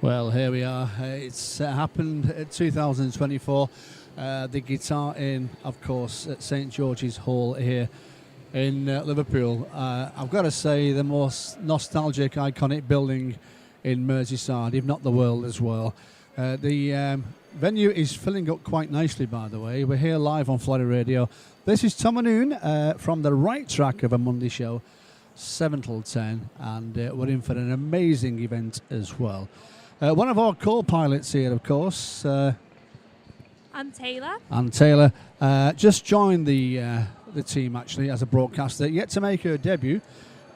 Well, here we are. It's happened at 2024. The Guitar Inn, of course, at St George's Hall here in Liverpool. I've got to say, the most nostalgic, iconic building in Merseyside, if not the world as well. The venue is filling up quite nicely, by the way. We're here live on Florida Radio. This is Tom and Noon from the right track of a Monday show, 7 till 10, and we're in for an amazing event as well. One of our co-pilots here, of course. I'm Taylor. And Taylor just joined the team, actually, as a broadcaster. Yet to make her debut,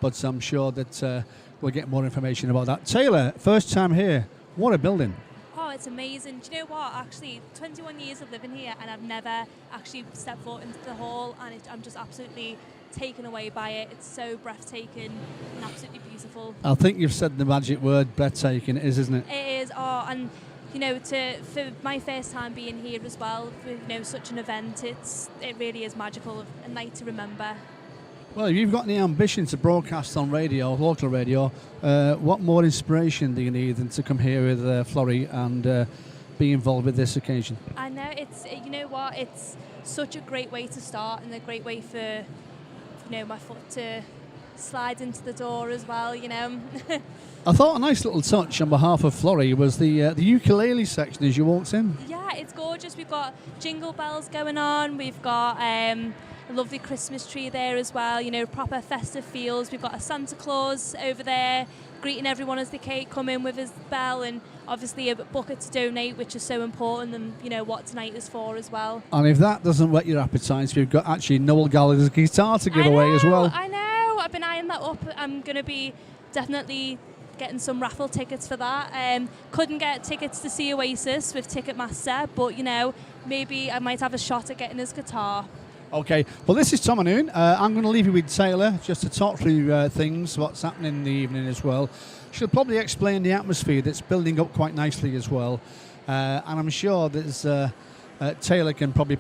but I'm sure that we'll get more information about that. Taylor, first time here. What a building. Oh, it's amazing. Do you know what? Actually, 21 years of living here, and I've never actually stepped foot into the hall, and I'm just absolutely taken away by it. It's so breathtaking and absolutely beautiful. I think you've said the magic word, breathtaking. It is, isn't it? It is. Oh, and you know, for my first time being here as well, for such an event, it really is magical, a night to remember. Well, if you've got any ambition to broadcast on radio, local radio, what more inspiration do you need than to come here with Florrie and be involved with this occasion? I know, you know what, it's such a great way to start and a great way for my foot to slide into the door as well, I thought a nice little touch on behalf of Florrie was the ukulele section as you walked in. Yeah, it's gorgeous. We've got jingle bells going on. We've got a lovely Christmas tree there as well, proper festive feels. We've got a Santa Claus over there greeting everyone as they come in with his bell, and obviously a bucket to donate, which is so important, and what tonight is for as well. And if that doesn't whet your appetite, we've got actually Noel Gallagher's guitar to give away as well. I know, I've been eyeing that up. I'm going to be definitely getting some raffle tickets for that. Couldn't get tickets to see Oasis with Ticketmaster, but maybe I might have a shot at getting his guitar. Okay, well, this is Tom and Noon. I'm going to leave you with Taylor just to talk through things, what's happening in the evening as well. She'll probably explain the atmosphere that's building up quite nicely as well. And I'm sure that Taylor can probably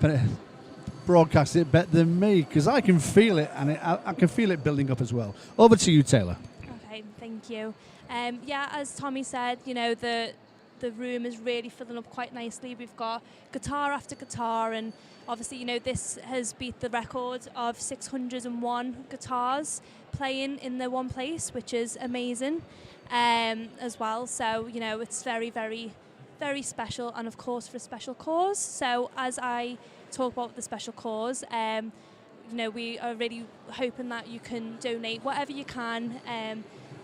broadcast it better than me, because I can feel it, and I can feel it building up as well. Over to you, Taylor. Okay, thank you. As Tommy said, the room is really filling up quite nicely. We've got guitar after guitar, and obviously, this has beat the record of 601 guitars playing in the one place, which is amazing as well. So, it's very, very, very special, and of course for a special cause. So as I talk about the special cause, we are really hoping that you can donate whatever you can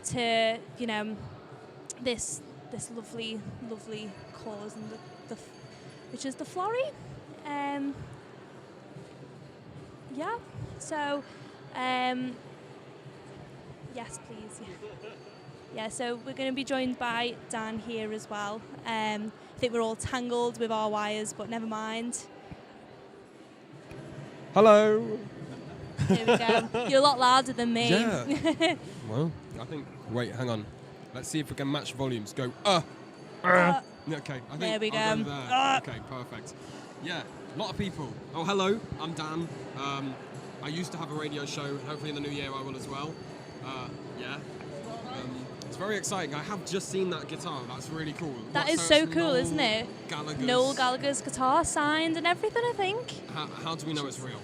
to, this lovely, lovely cause, and which is the Florrie. So, yes, please. Yeah, so we're going to be joined by Dan here as well. I think we're all tangled with our wires, but never mind. Hello. There we go. You're a lot louder than me. Yeah. Well, I think, wait, hang on. Let's see if we can match volumes. Go, Okay, I think there we go. I'll go there. Okay, perfect. Yeah, a lot of people. Oh, hello, I'm Dan. I used to have a radio show. Hopefully in the new year I will as well. It's very exciting. I have just seen that guitar. That's really cool. That is so cool, isn't it? Noel Gallagher's guitar signed and everything, I think. How do we know it's real?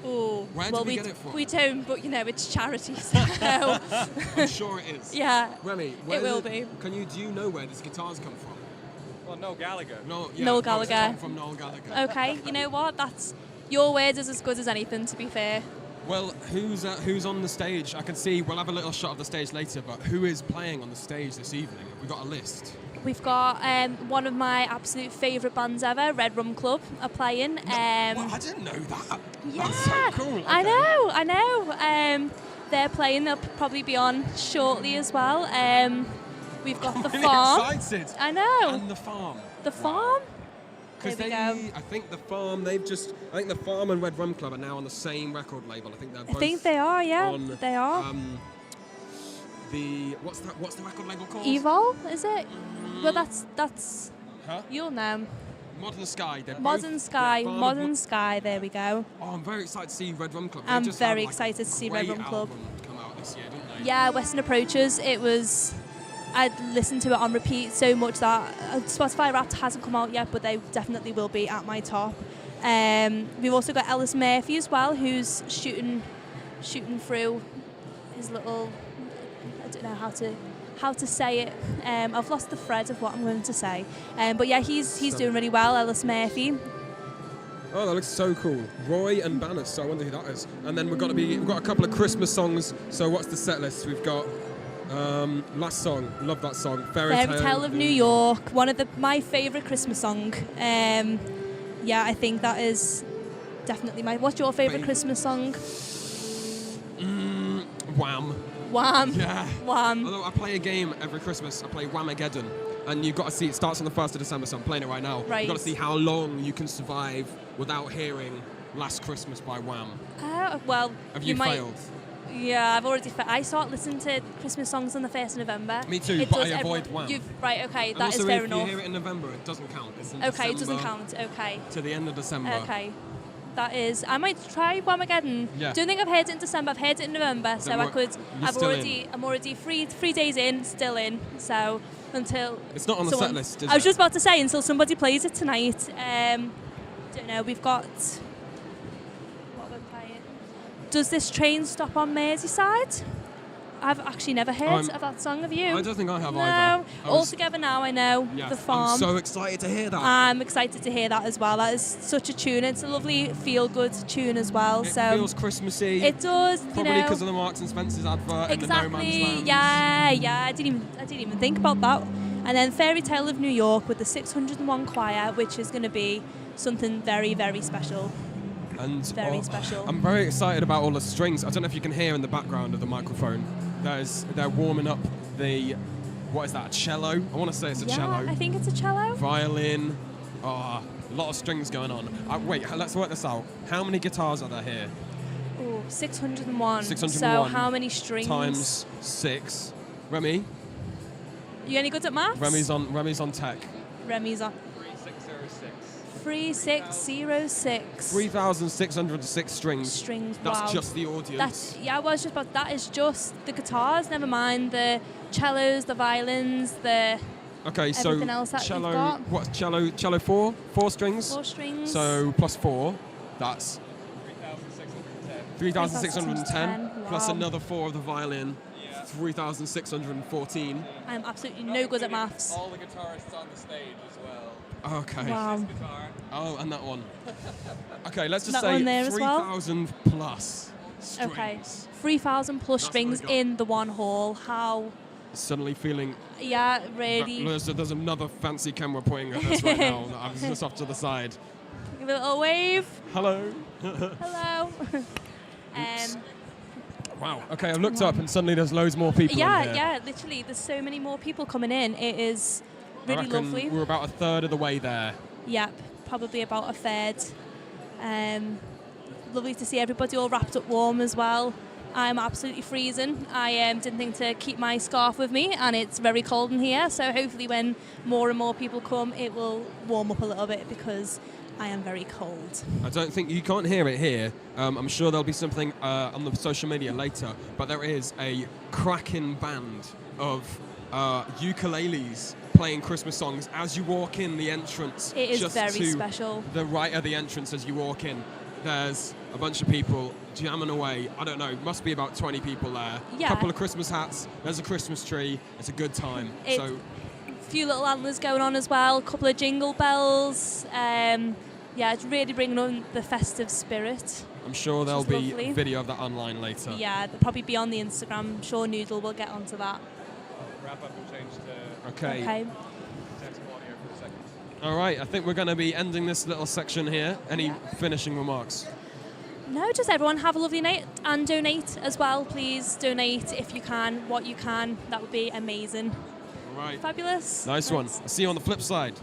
Oh, Where did we get it from? We don't, but it's charity, so I'm sure it is. Yeah, Remy, it will be. Do you know where this guitar's come from? Well, Noel Gallagher. Noel Gallagher. It's come from Noel Gallagher. Okay, you know what? That's your word is as good as anything, to be fair. Well, who's on the stage? I can see. We'll have a little shot of the stage later, but who is playing on the stage this evening? Have we got a list? We've got one of my absolute favourite bands ever, Red Rum Club, are playing. Well, I didn't know that. Yeah, that's so cool. Okay. I know. They're playing. They'll probably be on shortly as well. We've got The Farm. Excited. I know. And The Farm. The Farm. Because I think The Farm, I think The Farm and Red Rum Club are now on the same record label. I think they're both. I think they are. Yeah, they are. What's the record label called? Evol, is it? Well, that's. Huh? You'll know. Modern Sky. Modern Sky. There we go. Oh, I'm very excited to see Red Rum Club. I'm very excited to see Red Rum Club. Come out this year, didn't they? Yeah, Western Approaches. It was I'd listen to it on repeat so much that Spotify Wrapped hasn't come out yet, but they definitely will be at my top. We've also got Ellis Murphy as well, who's shooting through his little, I don't know how to say it. I've lost the thread of what I'm going to say. But yeah, he's doing really well, Ellis Murphy. Oh, that looks so cool. Roy and Bannis, so I wonder who that is. And then we've got a couple of Christmas songs. So what's the set list? We've got last song, love that song. Fairy Tale of New York, one of my favourite Christmas song. Yeah, I think that is definitely what's your favourite Christmas song? Wham. Wham. Yeah. Wham. Although I play a game every Christmas, I play Whamageddon. And you've got to see, it starts on the 1st of December, so I'm playing it right now. Right. You've got to see how long you can survive without hearing Last Christmas by Wham. Well, Have you failed? Yeah, I've already I start listening to Christmas songs on the 1st of November. Me too, but I avoid Wham. Right, okay, And that also is fair enough. if you hear it in November, it doesn't count. It's in Okay, December it doesn't count, okay. to the end of December. Okay. That is, I might try Whamageddon. Yeah. Don't think I've heard it in December. I've heard it in November, so I could. I'm already 3 days in, still in. So until it's not on the set list. I was just about to say until somebody plays it tonight. Don't know. We've got. What we're playing? Does this train stop on Merseyside? I've actually never heard of that song. Have you? I don't think I have no. either. All Together Now, I know. Yeah, The Farm. I'm so excited to hear that. I'm excited to hear that as well. That is such a tune. It's a lovely feel-good tune as well. It so feels Christmassy. It does. Probably because of the Marks and Spencer's advert and the No Man's Land. Yeah. I didn't even think about that. And then Fairy Tale of New York with the 601 Choir, which is going to be something very, very special. And very special. I'm very excited about all the strings. I don't know if you can hear in the background of the microphone. They're warming up what is that, a cello? I want to say it's a cello. I think it's a cello. Violin. A lot of strings going on. Wait, let's work this out. How many guitars are there here? Oh, 601. 601. So how many strings? Times 6. Remy? You any good at maths? Remy's on tech. Remy's on. 3606. 3,606 strings. Strings. That's wow. just the audience. That is just the guitars. Never mind the cellos, the violins, the. Okay, so everything else that cello. you've got. What's cello? Cello 4 strings. 4 strings. So plus 4, that's 3,610. Plus Wow. another 4 of the violin. 3,614. I'm absolutely no good at maths. All the guitarists on the stage as well. Okay. Wow. Oh, and that one. Okay, let's just That say one there as well? 3,000 plus strings. Okay. 3,000 plus That's strings what I got. in the one hall. How? Suddenly feeling Yeah, really. there's another fancy camera pointing at us right now that I'm just off to the side. Give it a little wave. Hello. Hello. Wow. Okay, I've looked up and suddenly there's loads more people in here. Yeah, literally. There's so many more people coming in. It is I really reckon lovely. we're about a third of the way there. Yep, probably about a third. Lovely to see everybody all wrapped up warm as well. I'm absolutely freezing. I didn't think to keep my scarf with me, and it's very cold in here. So hopefully when more and more people come, it will warm up a little bit because I am very cold. I don't think you can't hear it here. I'm sure there'll be something on the social media later, but there is a cracking band of ukuleles playing Christmas songs as you walk in the entrance. It is just very to special. The right of the entrance as you walk in, there's a bunch of people jamming away. I don't know, must be about 20 people there. Yeah. Couple of Christmas hats, there's a Christmas tree, it's a good time. So few little antlers going on as well, a couple of jingle bells. Yeah, it's really bringing on the festive spirit. I'm sure there'll is be lovely. video of that online later. Yeah, they'll probably be on the Instagram. I'm sure Noodle will get onto that. Wrap up and change to Okay. text audio for a second. All right, I think we're going to be ending this little section here. Any finishing remarks? No, just everyone have a lovely night and donate as well, please. Donate if you can, what you can. That would be amazing. All right. Fabulous. Nice one. I'll see you on the flip side.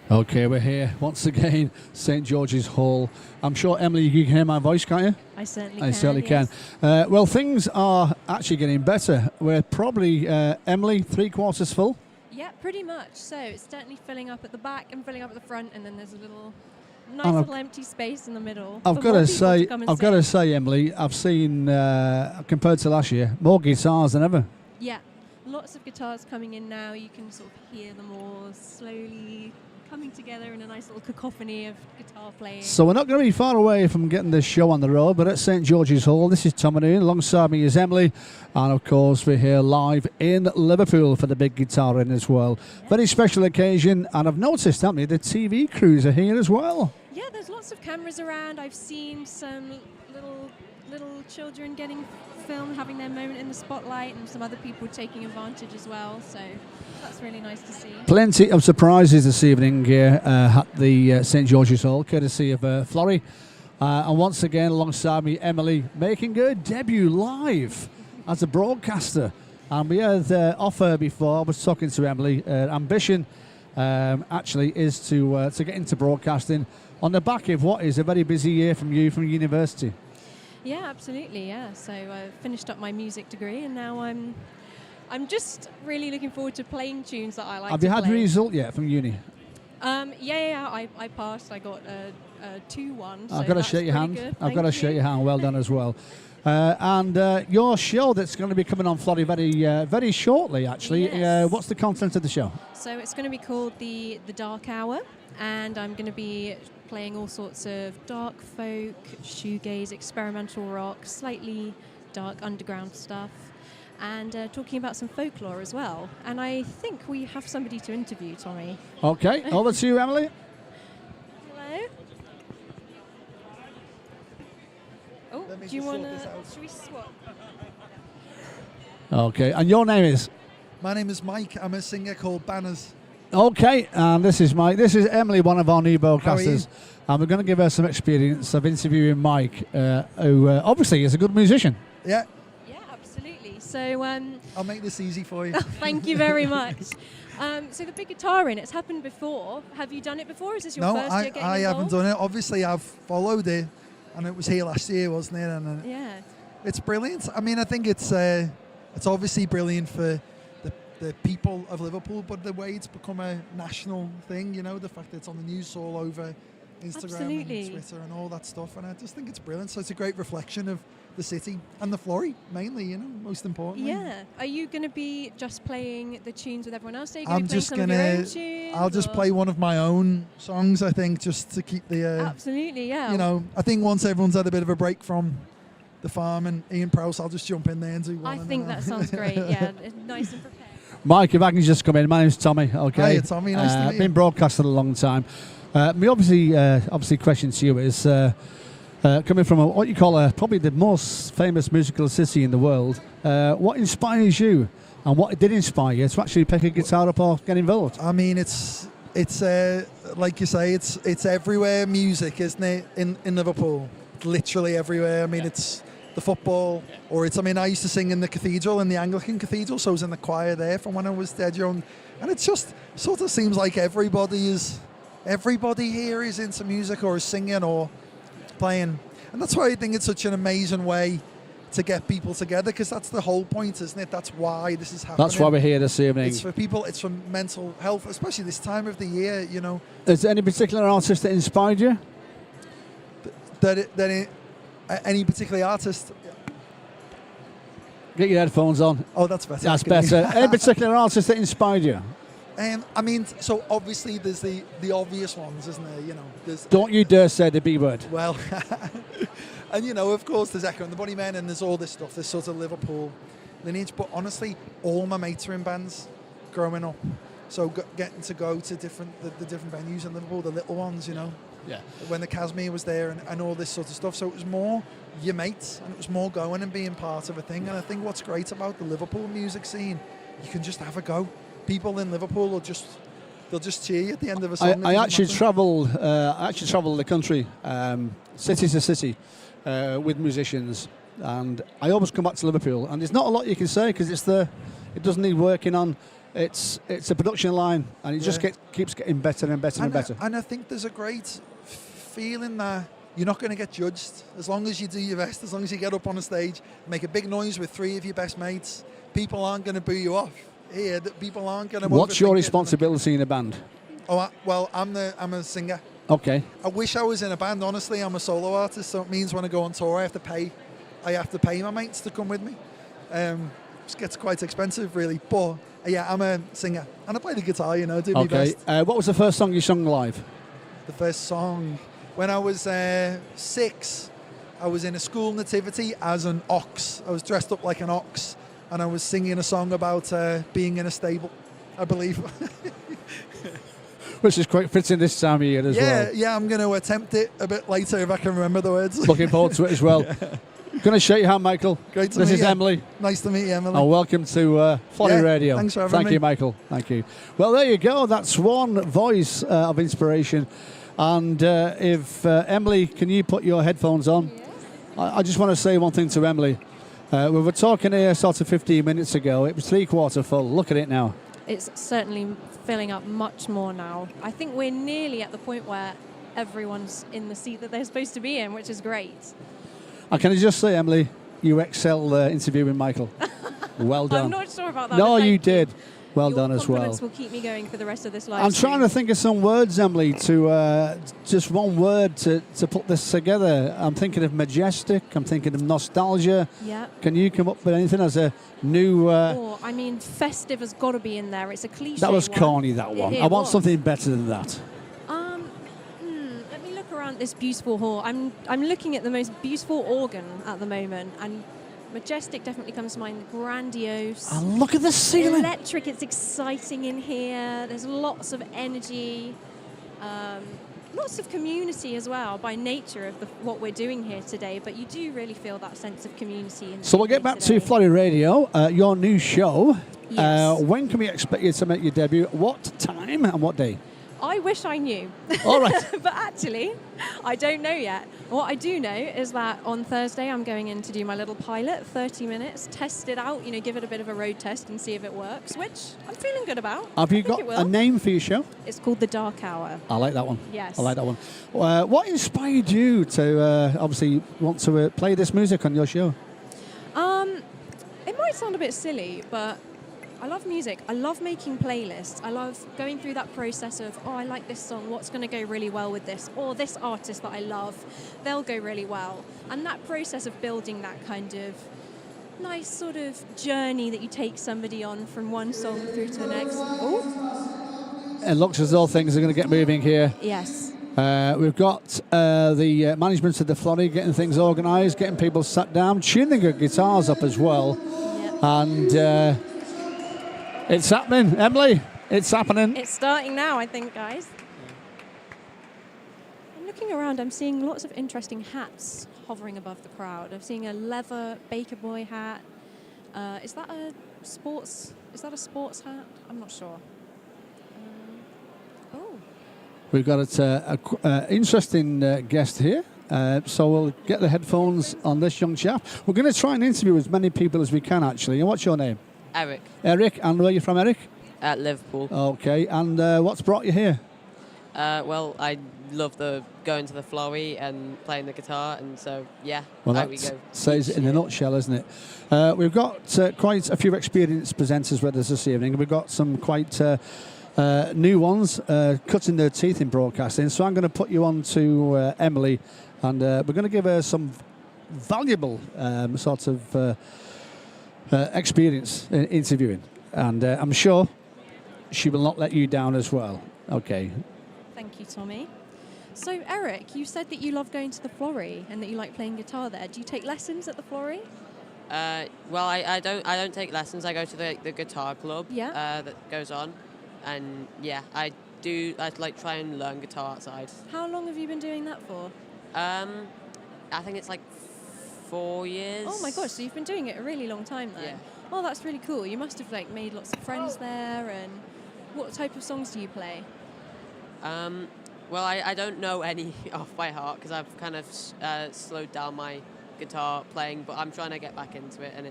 Okay, we're here once again, St George's Hall. I'm sure, Emily, you can hear my voice, can't you? I certainly I can. certainly yes. can. Well, things are actually getting better. We're probably, Emily, 3/4 full. Yeah, pretty much. So it's certainly filling up at the back and filling up at the front, and then there's a nice And little empty space in the middle. I've for got more to people say, come and I've got to sing. say, Emily, I've seen compared to last year more guitars than ever. Yeah, lots of guitars coming in now. You can sort of hear them all slowly coming together in a nice little cacophony of guitar playing. So we're not going to be far away from getting this show on the road, but at St George's Hall, this is Tom and Ian. Alongside me is Emily, and of course we're here live in Liverpool for the big guitar in as well. Yeah. Very special occasion, and I've noticed, haven't you, the TV crews are here as well. Yeah, there's lots of cameras around. I've seen some little children getting filmed, having their moment in the spotlight, and some other people taking advantage as well. So that's really nice to see. Plenty of surprises this evening here at the St George's Hall, courtesy of Florrie. And once again, alongside me, Emily, making her debut live as a broadcaster. And we heard off her before, I was talking to Emily, ambition actually is to get into broadcasting on the back of what is a very busy year from university. Yeah, absolutely. Yeah. So I finished up my music degree, and now I'm just really looking forward to playing tunes that I like. Have to you had play. a result yet from uni? Yeah. I passed. I got a 2-1. So I've got to that's shake your pretty hand. good. I've got to Thank shake you. your hand. Well done as well. And your show that's going to be coming on Florrie very shortly, actually. Yes. What's the content of the show? So it's going to be called the Dark Hour, and I'm going to be playing all sorts of dark folk, shoegaze, experimental rock, slightly dark underground stuff, and talking about some folklore as well. And I think we have somebody to interview, Tommy. Okay, over to you, Emily. Hello. Oh, do you want to? Should we swap? Okay, and your name is? My name is Mike. I'm a singer called Banners. Okay, and this is Mike. This is Emily, one of our new How are you? broadcasters. And we're going to give her some experience of interviewing Mike, who obviously is a good musician. Yeah, Yeah, absolutely. So, I'll make this easy for you. thank you very much. So the big guitar in, it's happened before. Have you done it before? Is this your No, first year getting I haven't involved? done it. Obviously, I've followed it, and it was here last year, wasn't it? And Yeah. it's brilliant. I mean, I think it's obviously brilliant for the people of Liverpool, but the way it's become a national thing, you know, the fact that it's on the news all over Instagram Absolutely. and Twitter and all that stuff, and I just think it's brilliant. So it's a great reflection of the city and the Florrie, mainly, you know, most importantly. Yeah. Are you going to be just playing the tunes with everyone else? Are you I'm going to be just playing some of your own gonna. tunes? I'll just or- play one of my own songs, I think, just to keep the. Absolutely, yeah. You know, I think once everyone's had a bit of a break from the farm and Ian Prowse, I'll just jump in there and do one. I and think then that sounds great. Yeah, it's nice and prepared. Mike, if I can just come in. My name's Tommy. Okay. Hiya, Tommy, nice to meet you. Been broadcasting a long time. My obviously question to you is coming from what you call probably the most famous musical city in the world. What inspires you, and what did inspire you to actually pick a guitar up or get involved? I mean, it's like you say, it's everywhere. Music, isn't it? In Liverpool, literally everywhere. I mean, it's the football, or it's. I mean, I used to sing in the cathedral, in the Anglican cathedral, so I was in the choir there from when I was dead young, and it just sort of seems like everybody here is into music or is singing or playing, and that's why I think it's such an amazing way to get people together, because that's the whole point, isn't it? That's why this is happening. That's why we're here this evening. It's for people. It's for mental health, especially this time of the year. You know, Is there any particular artist that inspired you? any particular artist. Get your headphones on. Oh, that's better. That's better. Any particular artist that inspired you? I mean, so obviously there's the obvious ones, isn't there? You know, there's Don't you dare say the B word. well, and you know, of course, there's Echo and the Bunnymen, and there's all this stuff. This sort of Liverpool lineage. But honestly, all my mates are in bands growing up, so getting to go to the different venues in Liverpool, the little ones, you know. Yeah. When the Casimir was there and all this sort of stuff. So it was more your mates, and it was more going and being part of a thing. And I think what's great about the Liverpool music scene, you can just have a go. People in Liverpool they'll just cheer you at the end of a song. I actually travelled the country, city to city, with musicians, and I always come back to Liverpool. And there's not a lot you can say because it doesn't need working on. it's a production line, and it just keeps getting better and better and better. And I think there's a great feeling that you're not going to get judged as long as you do your best, as long as you get up on a stage, make a big noise with 3 of your best mates. People aren't going to boo you off here. People aren't going to. What's your overthink it. responsibility in a band? Oh, well, I'm a singer. Okay. I wish I was in a band. Honestly, I'm a solo artist, so it means when I go on tour, I have to pay my mates to come with me. It gets quite expensive, really. But yeah, I'm a singer and I play the guitar. You know, do my best. What was the first song you sung live? The first song when I was 6. I was in a school nativity as an ox. I was dressed up like an ox, and I was singing a song about being in a stable, I believe. Which is quite fitting this time of year as well. Yeah, I'm going to attempt it a bit later if I can remember the words. Looking forward to it as well. Going to shake your hand, Michael. Great to This meet is you. Emily. Nice to meet you, Emily. And welcome to Florida Radio. Thanks for having Thank me. you, Michael. Thank you. Well, there you go. That's one voice of inspiration. And if Emily, can you put your headphones on? Yes. I just want to say one thing to Emily. We were talking here sort of 15 minutes ago. It was 3/4 full. Look at it now. It's certainly filling up much more now. I think we're nearly at the point where everyone's in the seat that they're supposed to be in, which is great. And can I just say, Emily, you excelled interviewing Michael. Well done. I'm not sure about that. No, but you thank did. Well Your done as well. compliments will keep me going for the rest of this live I'm stream. trying to think of some words, Emily, to just one word to put this together. I'm thinking of majestic. I'm thinking of nostalgia. Yeah. Can you come up with anything as a new... Or, I mean, festive has got to be in there. It's a cliche. that was one. corny, that one. It I want was. something better than that. Let me look around this beautiful hall. I'm looking at the most beautiful organ at the moment, and majestic definitely comes to mind. Grandiose. And look at the ceiling. Electric. It's exciting in here. There's lots of energy. Lots of community as well by nature of what we're doing here today, but you do really feel that sense of community. In So we'll get back to today. Florida Radio, your new show. Yes. When can we expect you to make your debut? What time and what day? I wish I knew. All right. But actually, I don't know yet. What I do know is that on Thursday I'm going in to do my little pilot, 30 minutes, test it out, give it a bit of a road test and see if it works, which I'm feeling good about. Have you I think got it will. a name for your show? It's called The Dark Hour. I like that one. Yes. I like that one. What inspired you to obviously want to play this music on your show? It might sound a bit silly, but I love music. I love making playlists. I love going through that process of, I like this song, what's going to go really well with this? Or this artist that I love, they'll go really well. And that process of building that kind of nice sort of journey that you take somebody on from one song through to the next. Oh, It looks as though things are going to get moving here. yes. We've got the management of the Florida getting things organised, getting people sat down, tuning their guitars up as well. Yep. And it's happening, Emily. It's happening. It's starting now, I think, guys. I'm looking around. I'm seeing lots of interesting hats hovering above the crowd. I'm seeing a leather Baker Boy hat. Is that a sports hat? I'm not sure. Oh, We've got an interesting guest here. So we'll get the headphones on this young chap. We're going to try and interview as many people as we can, actually. And what's your name? Eric Eric. And where are you from, Eric? at Liverpool. Okay. And what's brought you here? Well, I love going to the Florrie and playing the guitar, and so yeah, Well, there that we go. says it in a nutshell, isn't it? We've got quite a few experienced presenters with us this evening. We've got some quite new ones cutting their teeth in broadcasting. So I'm going to put you on to Emily, and we're going to give her some valuable sort of experience in interviewing. And I'm sure she will not let you down as well. Okay. thank you, Tommy. So, Eric, you said that you love going to the Florrie and that you like playing guitar there. Do you take lessons at the Florrie? Well, I don't take lessons. I go to the guitar club Yeah. that goes on, and yeah, I like try and learn guitar outside. How long have you been doing that for? I think it's like 4 years. Oh my gosh, so you've been doing it a really long time then. Yeah. Oh, that's really cool. You must have made lots of friends there. And what type of songs do you play? Well, I don't know any off by heart because I've kind of slowed down my guitar playing, but I'm trying to get back into it, and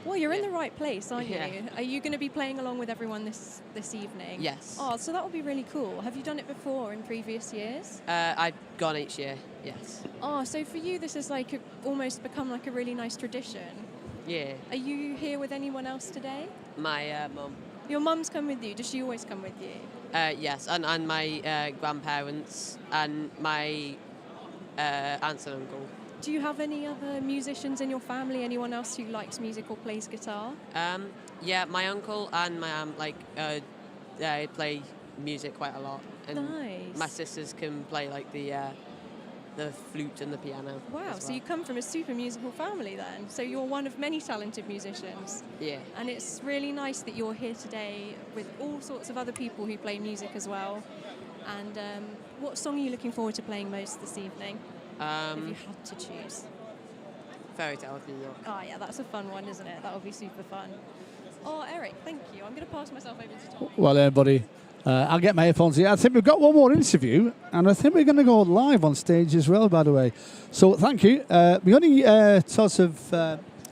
Well, you're in the right place, aren't Yeah. you? Are you going to be playing along with everyone this evening? Yes. Oh, so that will be really cool. Have you done it before in previous years? I've gone each year, yes. Oh, so for you, this has like almost become like a really nice tradition. Yeah. Are you here with anyone else today? My mum. Your mum's come with you. Does she always come with you? Yes, and my grandparents and my aunts and uncle. Do you have any other musicians in your family? Anyone else who likes music or plays guitar? Yeah, my uncle and my aunt they play music quite a lot. And Nice. my sisters can play like the flute and the piano. Wow, as so well. you come from a super musical family then. So you're one of many talented musicians. Yeah. And it's really nice that you're here today with all sorts of other people who play music as well. And what song are you looking forward to playing most this evening? If you had to choose. Fairy Tale of New York. Oh yeah, that's a fun one, isn't it? That would be super fun. Oh, Eric, thank you. I'm going to pass myself over to Tommy. Well, everybody, I'll get my headphones here. I think we've got one more interview, and I think we're going to go live on stage as well, by the way. So thank you. The only sort of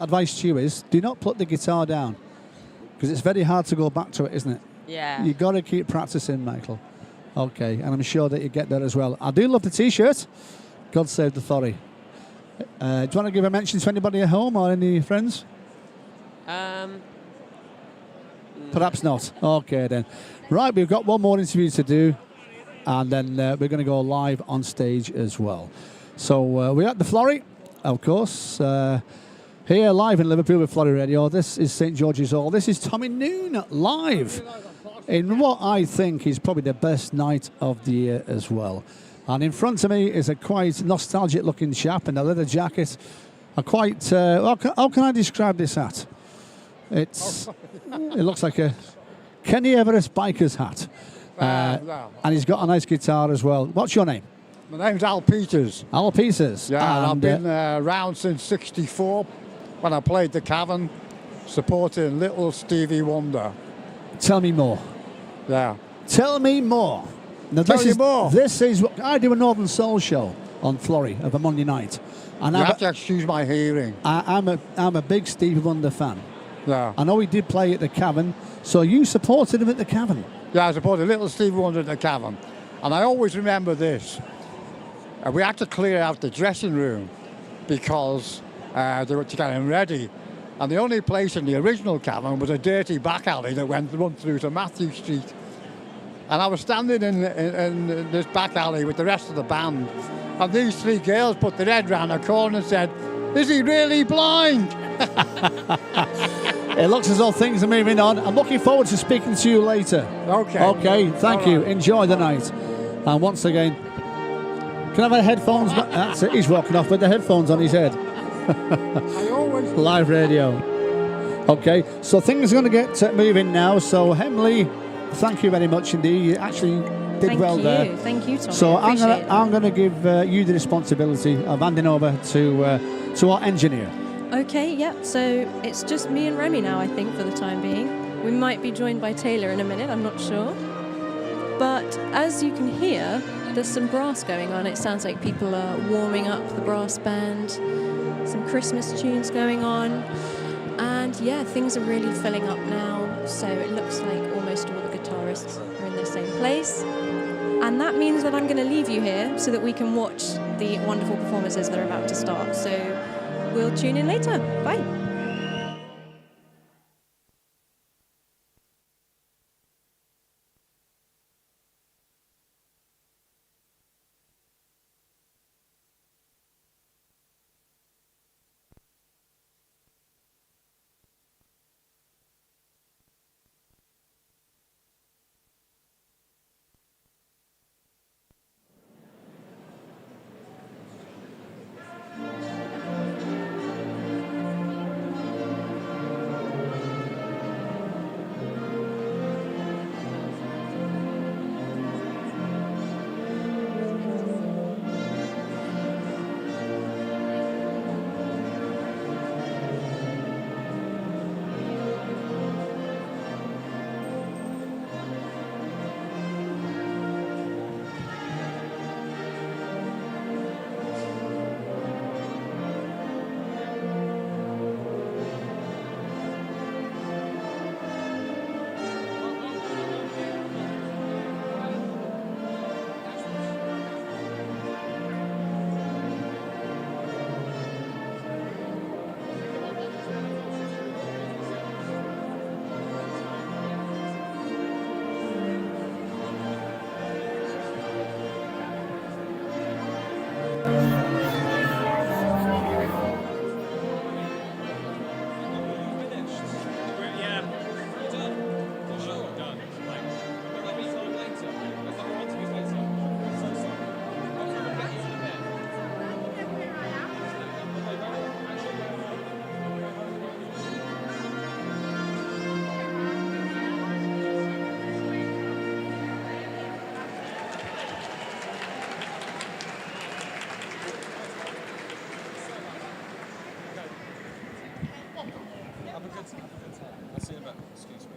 advice to you is do not put the guitar down, because it's very hard to go back to it, isn't it? Yeah. You've got to keep practicing, Michael. Okay, and I'm sure that you get there as well. I do love the T-shirt. God save the Thorry. Do you want to give a mention to anybody at home or any friends? Perhaps not. Okay, then. Right, we've got one more interview to do, and then we're going to go live on stage as well. So we're at the Florrie, of course, here live in Liverpool with Florrie Radio. This is St George's Hall. This is Tommy Noon live in what I think is probably the best night of the year as well. And in front of me is a quite nostalgic-looking chap in a leather jacket. A quite... how can I describe this hat? It looks like a Kenny Everest biker's hat. And he's got a nice guitar as well. What's your name? My name's Al Peters. Al Peters. Yeah, and I've been around since '64 when I played the Cavern, supporting Little Stevie Wonder. Tell me more. Yeah. Tell me more. Now, Tell you more. This is what I do a Northern Soul show on Florrie of a Monday night. And You have to excuse my hearing. I'm a big Stevie Wonder fan. Yeah. I know he did play at the Cavern, so you supported him at the Cavern. Yeah, I supported Little Stevie Wonder at the Cavern. And I always remember this. We had to clear out the dressing room because they were getting ready. And the only place in the original Cavern was a dirty back alley that run through to Matthew Street. And I was standing in this back alley with the rest of the band. And these three girls put their head round a corner and said, "Is he really blind?" It looks as though things are moving on. I'm looking forward to speaking to you later. Okay. Okay, thank you. Enjoy the night. And once again, can I have my headphones? That's it. He's walking off with the headphones on his head. Live radio. Okay, so things are going to get moving now. So, Hemley, thank you very much indeed. You actually did well there. Thank you, Tommy. So Appreciate I'm going to give you the responsibility of handing over to our engineer. Okay, yep. So it's just me and Remy now, I think, for the time being. We might be joined by Taylor in a minute, I'm not sure. But as you can hear, there's some brass going on. It sounds like people are warming up the brass band, some Christmas tunes going on. And yeah, things are really filling up now. So it looks like almost all the guitarists are in the same place. And that means that I'm going to leave you here so that we can watch the wonderful performances that are about to start. So we'll tune in later. Bye. I'll see you in a bit. Excuse me.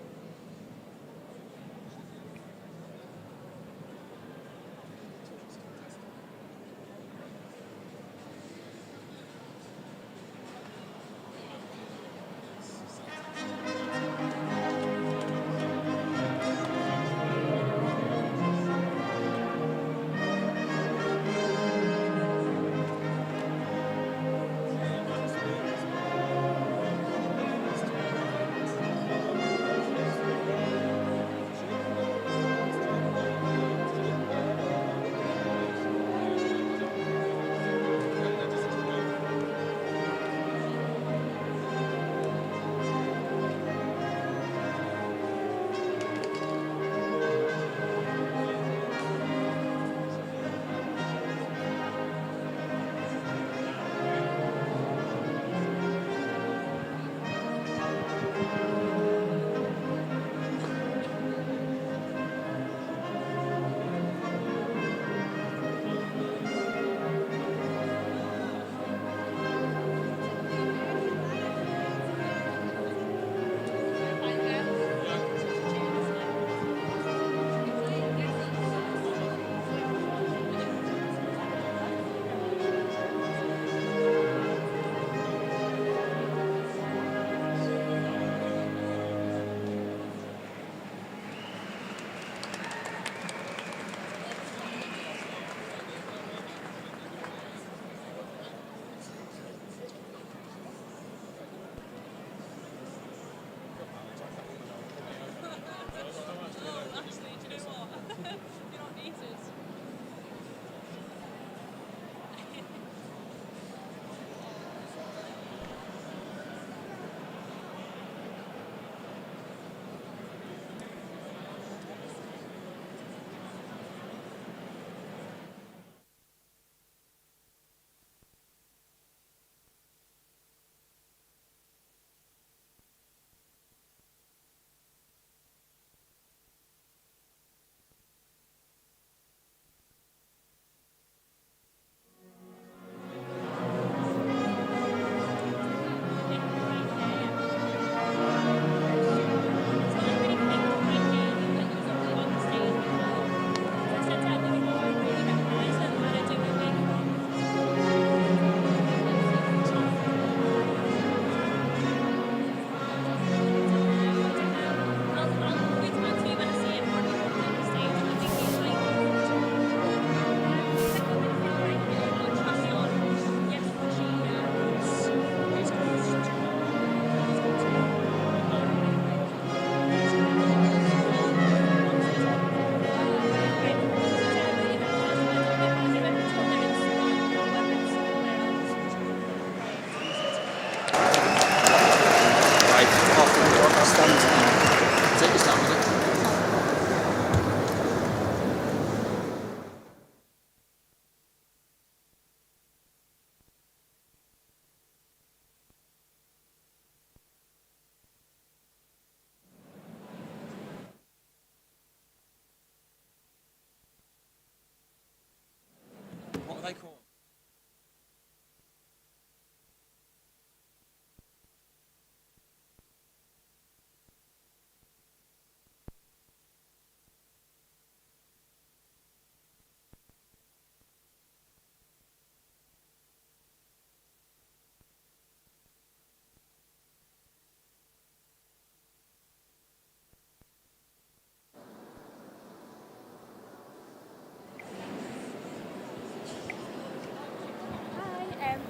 they called?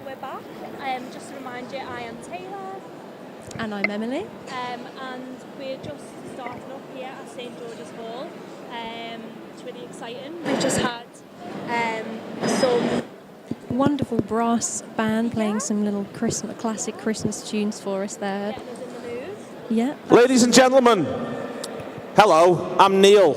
We're back. Just to remind you, I am Taylor. And I'm Emily. And we're just starting up here at St George's Hall. It's really exciting. We've just had some Wonderful brass band playing some little classic Christmas tunes for us there. getting us in the mood. Yeah. Ladies and gentlemen, hello, I'm Neil.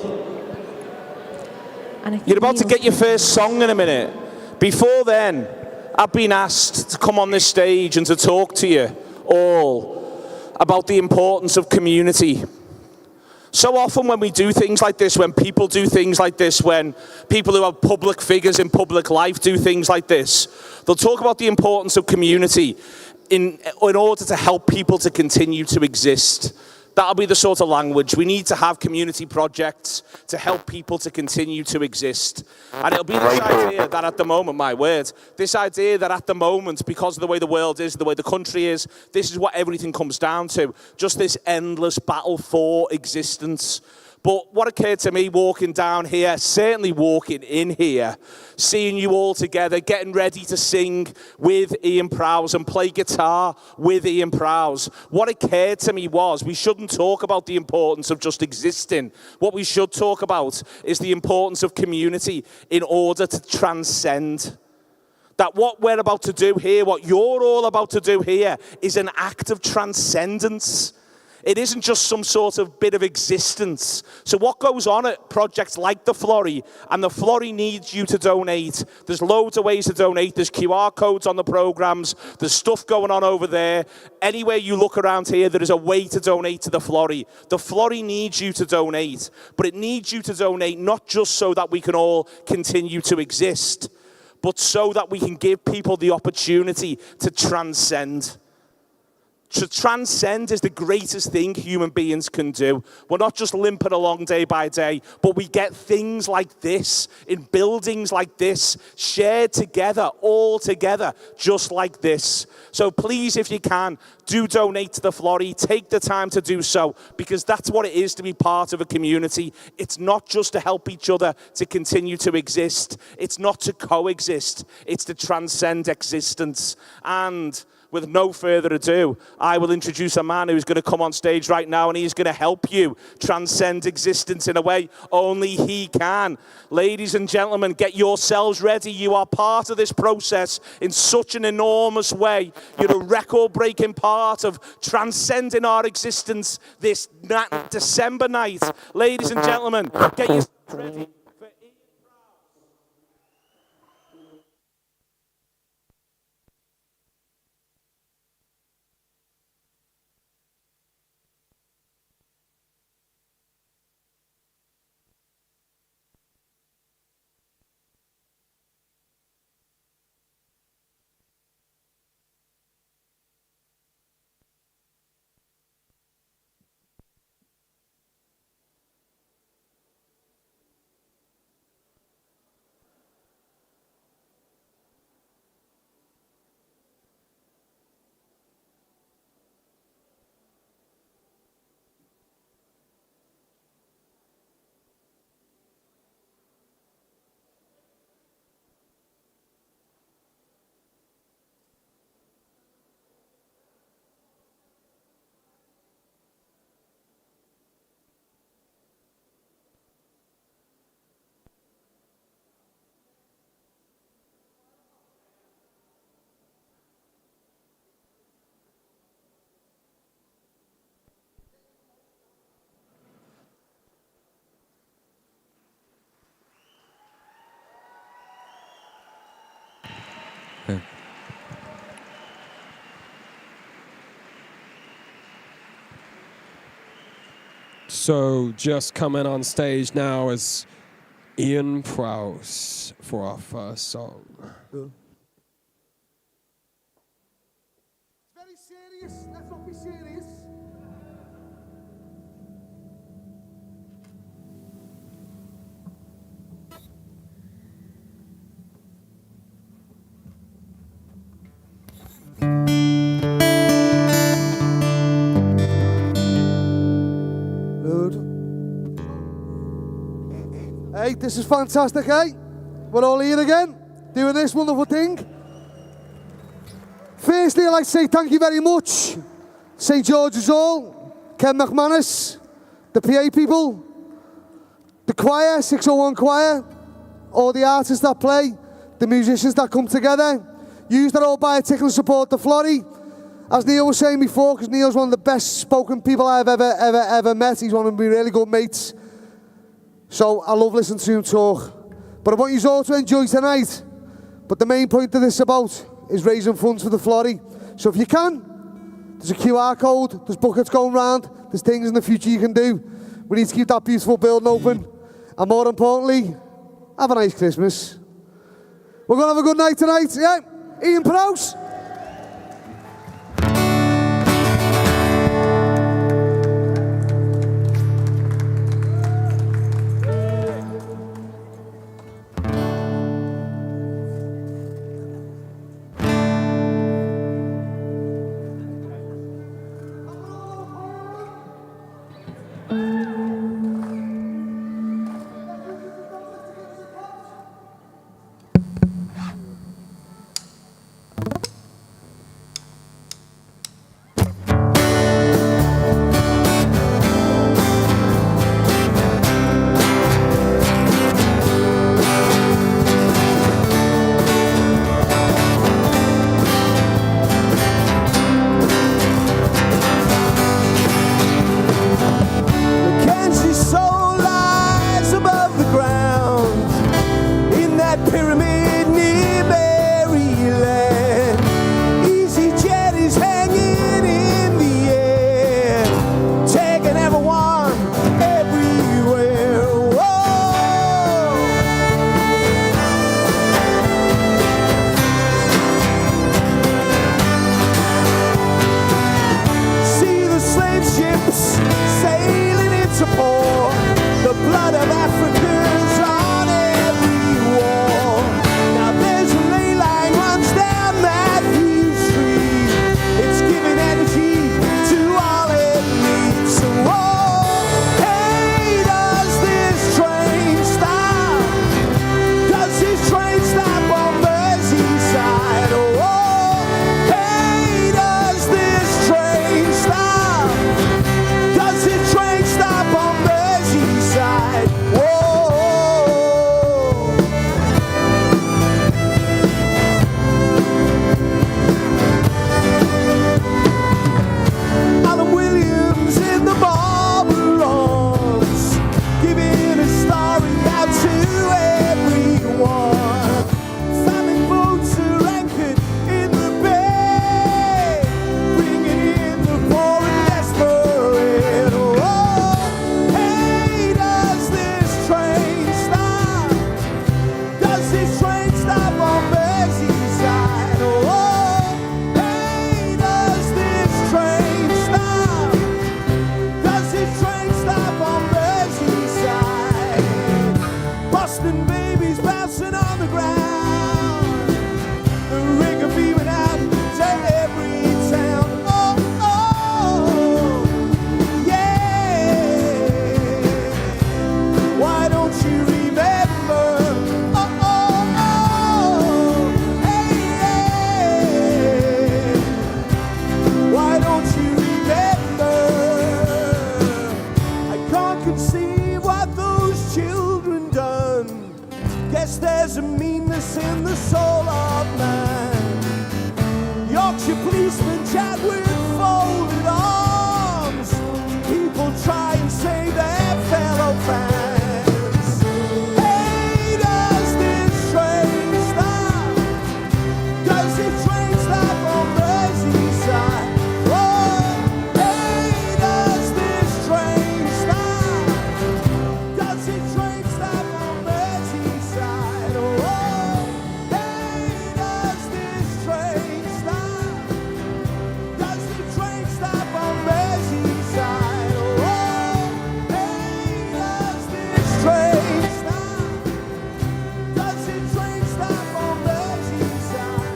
And I think You're about to Neil's- get your first song in a minute. Before then, I've been asked to come on this stage and to talk to you all about the importance of community. So often when we do things like this, when people do things like this, when people who have public figures in public life do things like this, they'll talk about the importance of community. in order to help people to continue to exist. That'll be the sort of language. We need to have community projects to help people to continue to exist. And it'll be this idea that at the moment, my word, this idea that at the moment, because of the way the world is, the way the country is, this is what everything comes down to. Just this endless battle for existence. But what occurred to me walking down here, certainly walking in here, seeing you all together, getting ready to sing with Ian Prowse and play guitar with Ian Prowse, what occurred to me was we shouldn't talk about the importance of just existing. What we should talk about is the importance of community in order to transcend. That what we're about to do here, what you're all about to do here, is an act of transcendence. It isn't just some sort of bit of existence. So what goes on at projects like the Florrie, and the Florrie needs you to donate. There's loads of ways to donate. There's QR codes on the programs. There's stuff going on over there. Anywhere you look around here, there is a way to donate to the Florrie. The Florrie needs you to donate, but it needs you to donate not just so that we can all continue to exist, but so that we can give people the opportunity to transcend. To transcend is the greatest thing human beings can do. We're not just limping along day by day, but we get things like this, in buildings like this, shared together, all together, just like this. So please, if you can, do donate to the Florrie. Take the time to do so, because that's what it is to be part of a community. It's not just to help each other to continue to exist. It's not to coexist. It's to transcend existence. And with no further ado, I will introduce a man who's going to come on stage right now, and he's going to help you transcend existence in a way only he can. Ladies and gentlemen, get yourselves ready. You are part of this process in such an enormous way. You're a record-breaking part of transcending our existence this December night. Ladies and gentlemen, get yourselves ready. So just coming on stage now is Ian Prowse for our first song. It's very serious. Let's not be serious. Hey, this is fantastic, eh? We're all here again, doing this wonderful thing. Firstly, I'd like to say thank you very much. St. George's Hall, Ken McManus, the PA people, the choir, 601 choir, all the artists that play, the musicians that come together. You that all buy a ticket and support the Florrie. As Neil was saying before, because Neil's one of the best spoken people I've ever met. He's one of my really good mates. So I love listening to him talk. But I want you all to enjoy tonight. But the main point of this is raising funds for the Florrie. So if you can, there's a QR code, there's buckets going round, there's things in the future you can do. We need to keep that beautiful building open. And more importantly, have a nice Christmas. We're going to have a good night tonight, yeah? Ian Prowse. Yorkshire policeman chat with folded arms. People try and save their fellow fans. Hey, does this train stop? Does this train stop on Merseyside? Oh, hey, does this train stop? Does this train stop on Merseyside? Oh, hey, does this train stop? Does the train stop on Merseyside? Oh, hey, does this train stop? Does the train stop on Merseyside?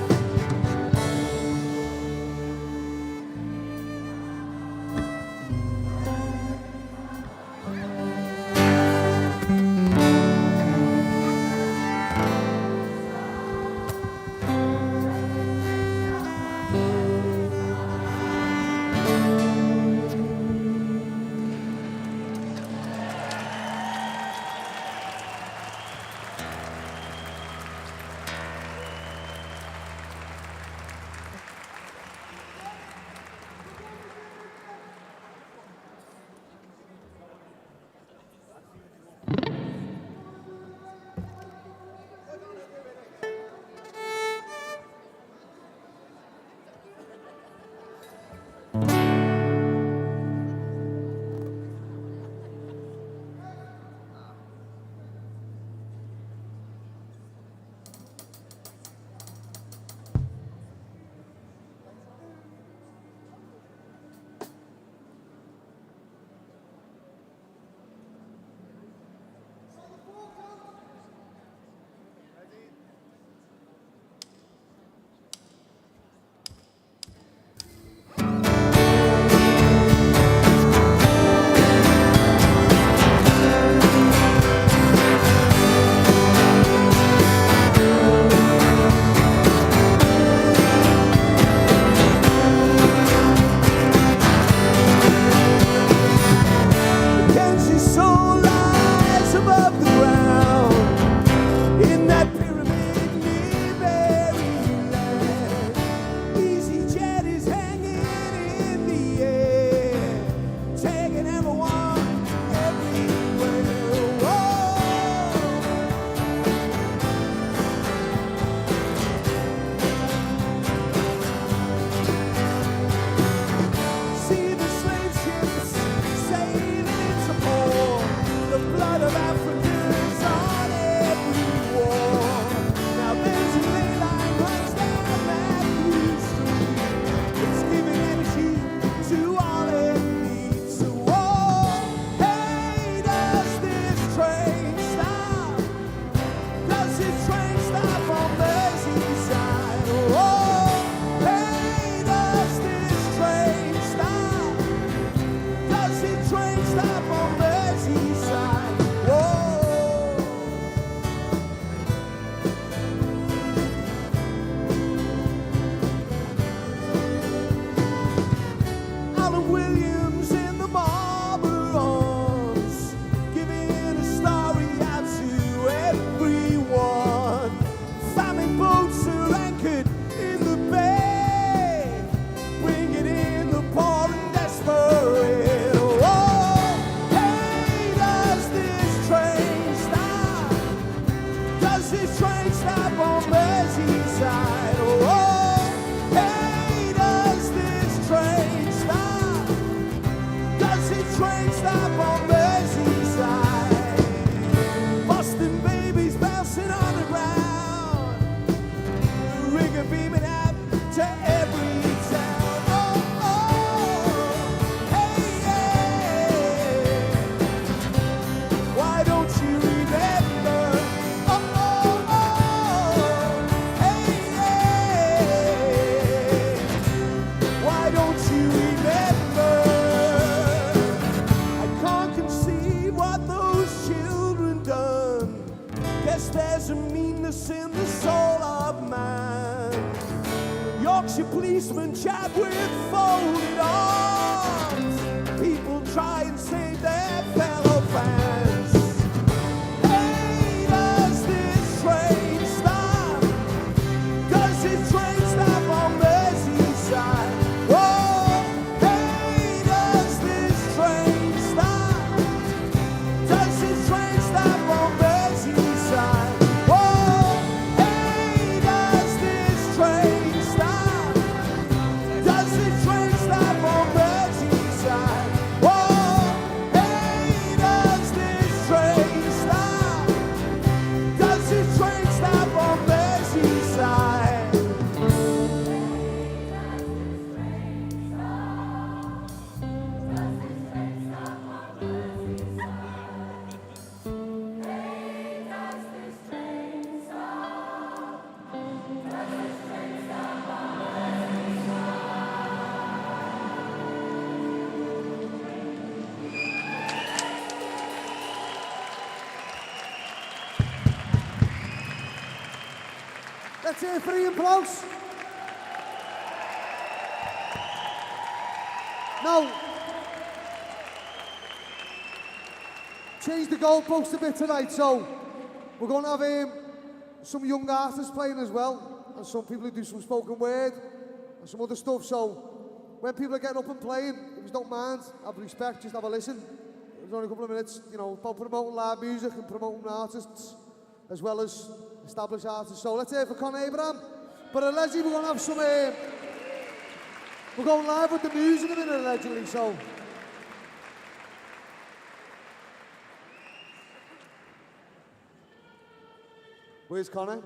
Mackenzie soul lies above the ground in that pyramid near Maryland. EasyJet is hanging in the air, taking everyone everywhere. Whoa. See the slave ships sailing into port. The blood of Africans on every wall. Now there's a ley line runs down Matthew Street. It's giving energy to all it needs. So, whoa, hey, does this train stop? Does this train stop on Merseyside? Oh, hey, does this train stop? Does the train stop on Merseyside? Whoa. Alan Williams in the Marlborough Arms, giving a story out to everyone. Famine boats are anchored in the bay, bringing in the poor and desperate. Oh, hey, does this train stop? Does this train stop on Merseyside? Oh, hey, does this train stop? Does this train stop on Merseyside? Boston babies bouncing on the ground, the rigger beaming out to every town. Oh, oh, hey, yeah. Why don't you remember? Oh, oh, oh, hey, yeah. Why don't you remember? I can't conceive what those children done. Guess there's a meanness in the soul of man. Yorkshire policeman chat with folded arms. People try and save their fellow fans. Hey, does this train stop? Does this train stop on Merseyside? hear it for Ian Prowse. Now, change the goalpost a bit tonight, so we're going to have some young artists playing as well, and some people who do some spoken word and some other stuff. So when people are getting up and playing, if you don't mind, have respect, just have a listen. There's only a couple of minutes, you know, about promoting live music and promoting artists as well as established artists. So let's hear it for Conor Abraham. But allegedly we're going to have some, we're going live with the music in a minute allegedly, so. Where's Conor?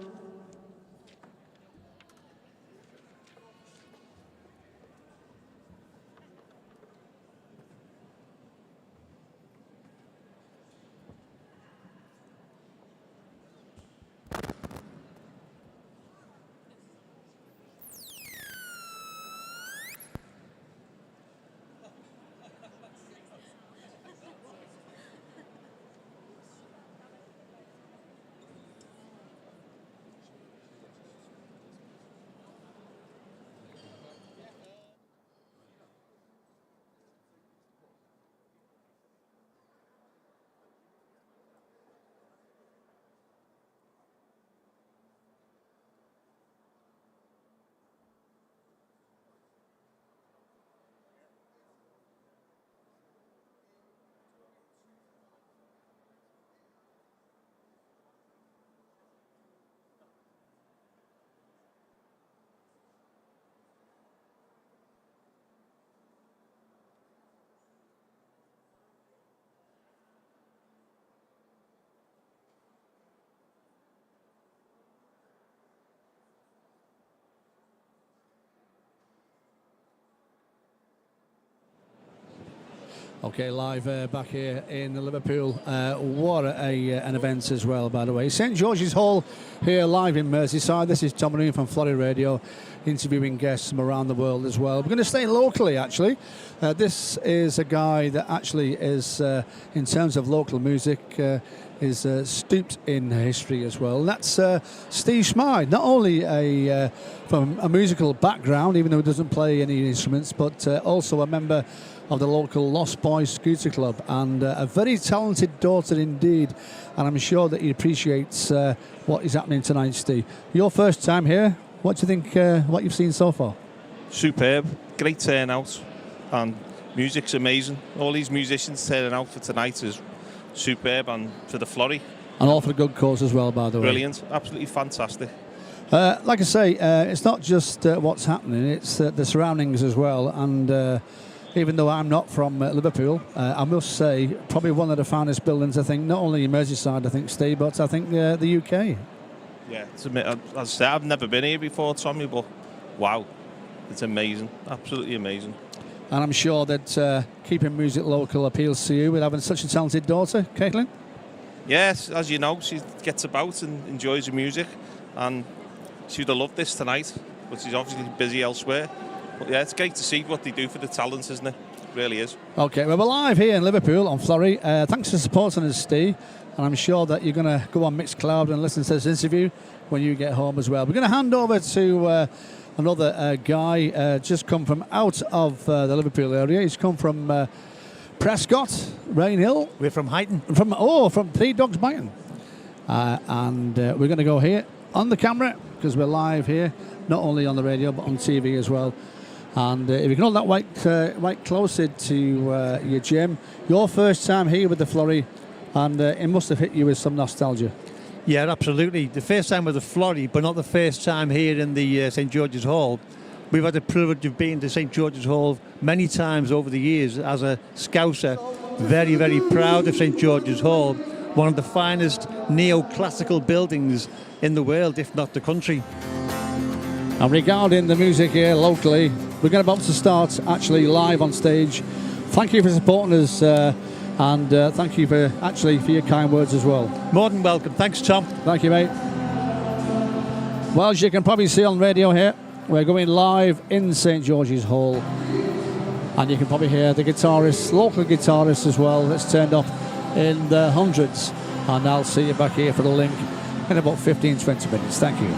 Okay, live back here in Liverpool. What an event as well, by the way. St George's Hall here live in Merseyside. This is Tom Marine from Florida Radio, interviewing guests from around the world as well. We're going to stay locally, actually. This is a guy that actually is, in terms of local music, is steeped in history as well. That's Steve Smythe, not only from a musical background, even though he doesn't play any instruments, but also a member of the local Lost Boys Scooter Club, and a very talented daughter indeed, and I'm sure that he appreciates what is happening tonight. Steve, your first time here, what do you think, what you've seen so far? Superb, great turnout, and music's amazing. All these musicians turning out for tonight is superb, and for the Florrie. And all for a good cause as well, by the way. Brilliant, absolutely fantastic. Like I say, it's not just what's happening, it's the surroundings as well, and even though I'm not from Liverpool, I must say, probably one of the finest buildings, I think, not only in Merseyside, I think, Steve, but I think the UK. Yeah, as I say, I've never been here before, Tommy, but wow, it's amazing, absolutely amazing. And I'm sure that keeping music local appeals to you with having such a talented daughter, Caitlin? Yes, as you know, she gets about and enjoys the music, and she'd have loved this tonight, but she's obviously busy elsewhere. But yeah, it's great to see what they do for the talents, isn't it? It really is. Okay, well, we're live here in Liverpool on Florrie. Thanks for supporting us, Steve. And I'm sure that you're going to go on Mixcloud and listen to this interview when you get home as well. We're going to hand over to another guy just come from out of the Liverpool area. He's come from Prescott, Rainhill. We're from Huyton. From Three Dogs Byton. And we're going to go here on the camera because we're live here, not only on the radio but on TV as well. And if you can hold that right closer to your Jim, your first time here with the Florrie, and it must have hit you with some nostalgia. Yeah, absolutely. The first time with the Florrie, but not the first time here in the St George's Hall. We've had the privilege of being to St George's Hall many times over the years as a Scouser. Very, very proud of St George's Hall, one of the finest neoclassical buildings in the world, if not the country. And regarding the music here locally, we're about to start actually live on stage. Thank you for supporting us, and thank you for your kind words as well. More than welcome. Thanks, Tom. Thank you, mate. Well, as you can probably see on radio here, we're going live in St George's Hall, and you can probably hear the guitarists, local guitarists as well, that's turned up in the hundreds. And I'll see you back here for the link in about 15-20 minutes. Thank you.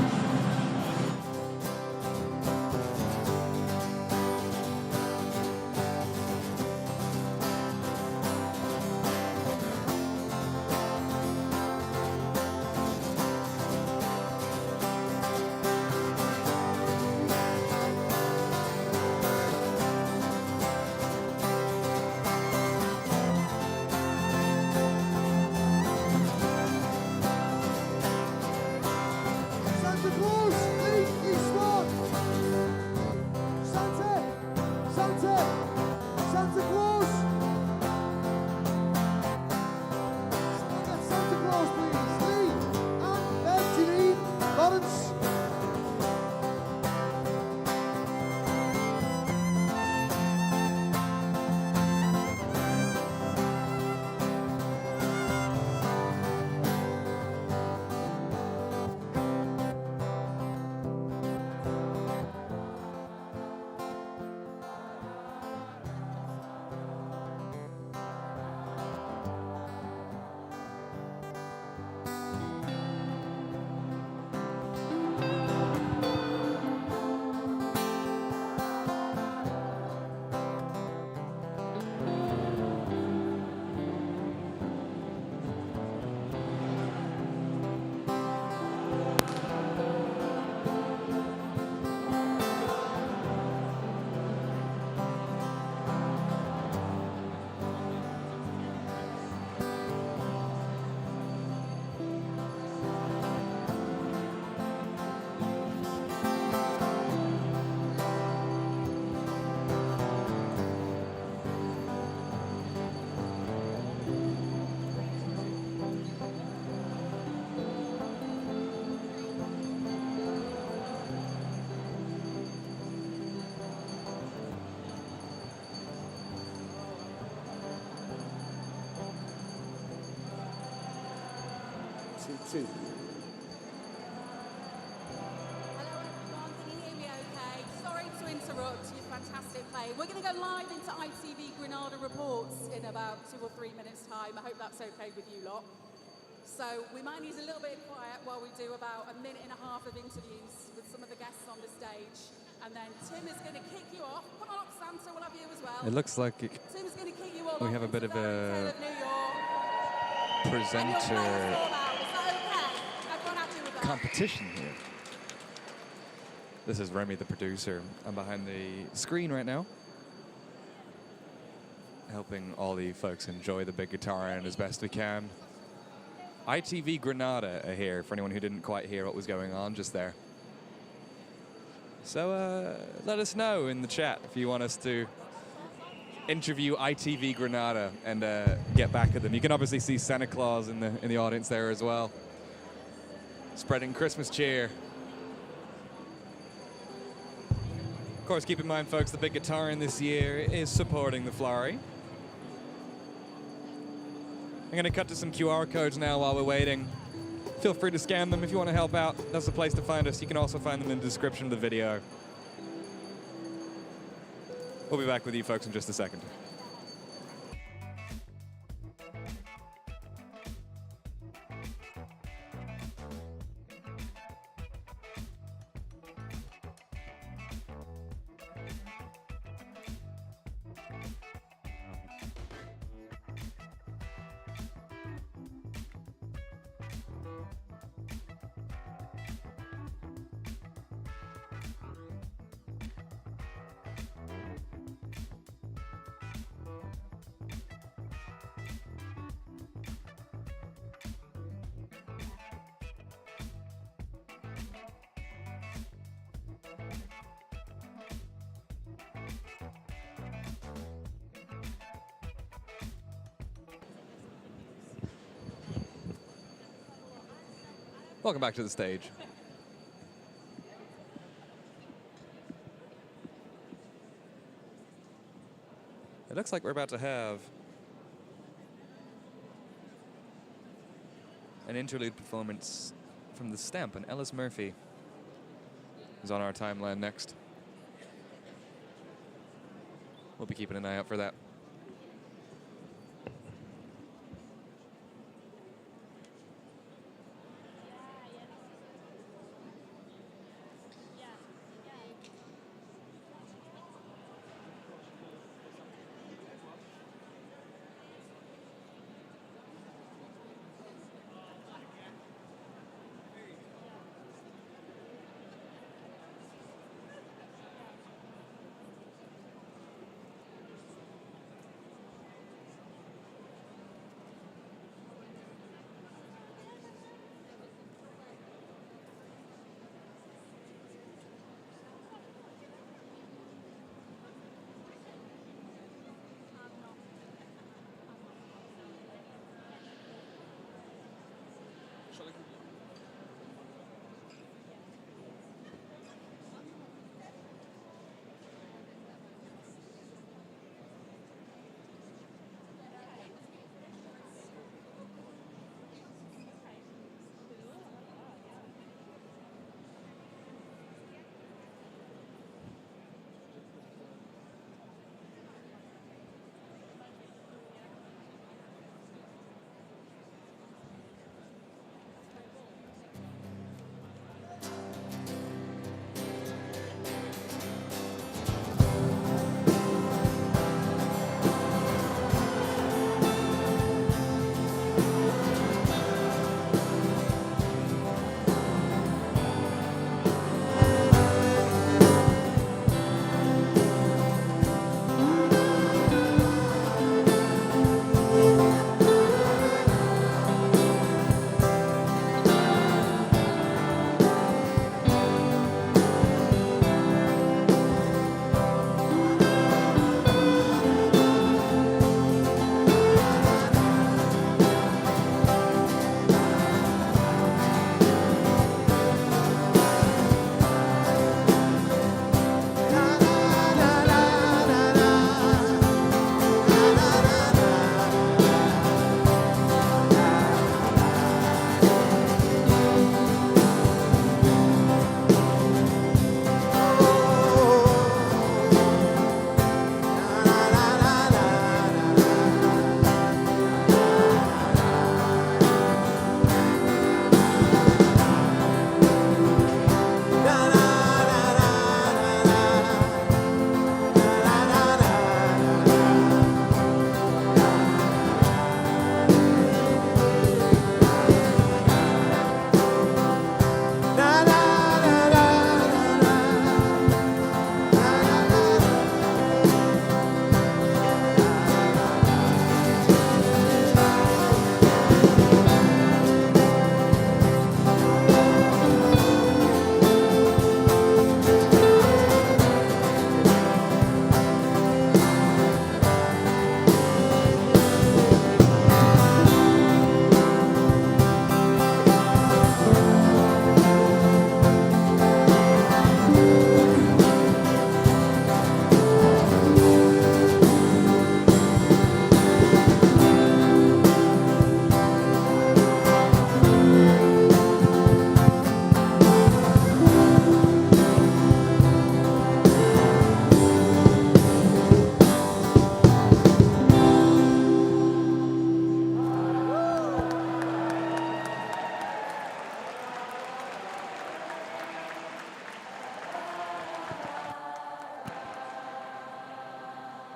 2-2. Hello everyone, can you hear me okay? Sorry to interrupt your fantastic play. We're going to go live into ITV Granada Reports in about 2 or 3 minutes' time. I hope that's okay with you lot. So we might need a little bit of quiet while we do about a minute and a half of interviews with some of the guests on the stage. And then Tim is going to kick you off. Come on up, Santa, we'll have you as well. It looks like Tim's going to kick you all we off have a bit into of the a New York. presenter Is that okay? Everyone happy with that? competition here. This is Remy, the producer. I'm behind the screen right now, helping all the folks enjoy the big guitar end as best we can. ITV Granada are here, for anyone who didn't quite hear what was going on just there. So let us know in the chat if you want us to interview ITV Granada and get back at them. You can obviously see Santa Claus in the audience there as well, spreading Christmas cheer. Of course, keep in mind, folks, the big guitar in this year is supporting the Flowery. I'm going to cut to some QR codes now while we're waiting. Feel free to scan them if you want to help out. That's the place to find us. You can also find them in the description of the video. We'll be back with you folks in just a second. Welcome back to the stage. It looks like we're about to have an interlude performance from The Stamp, and Ellis Murphy is on our timeline next. We'll be keeping an eye out for that.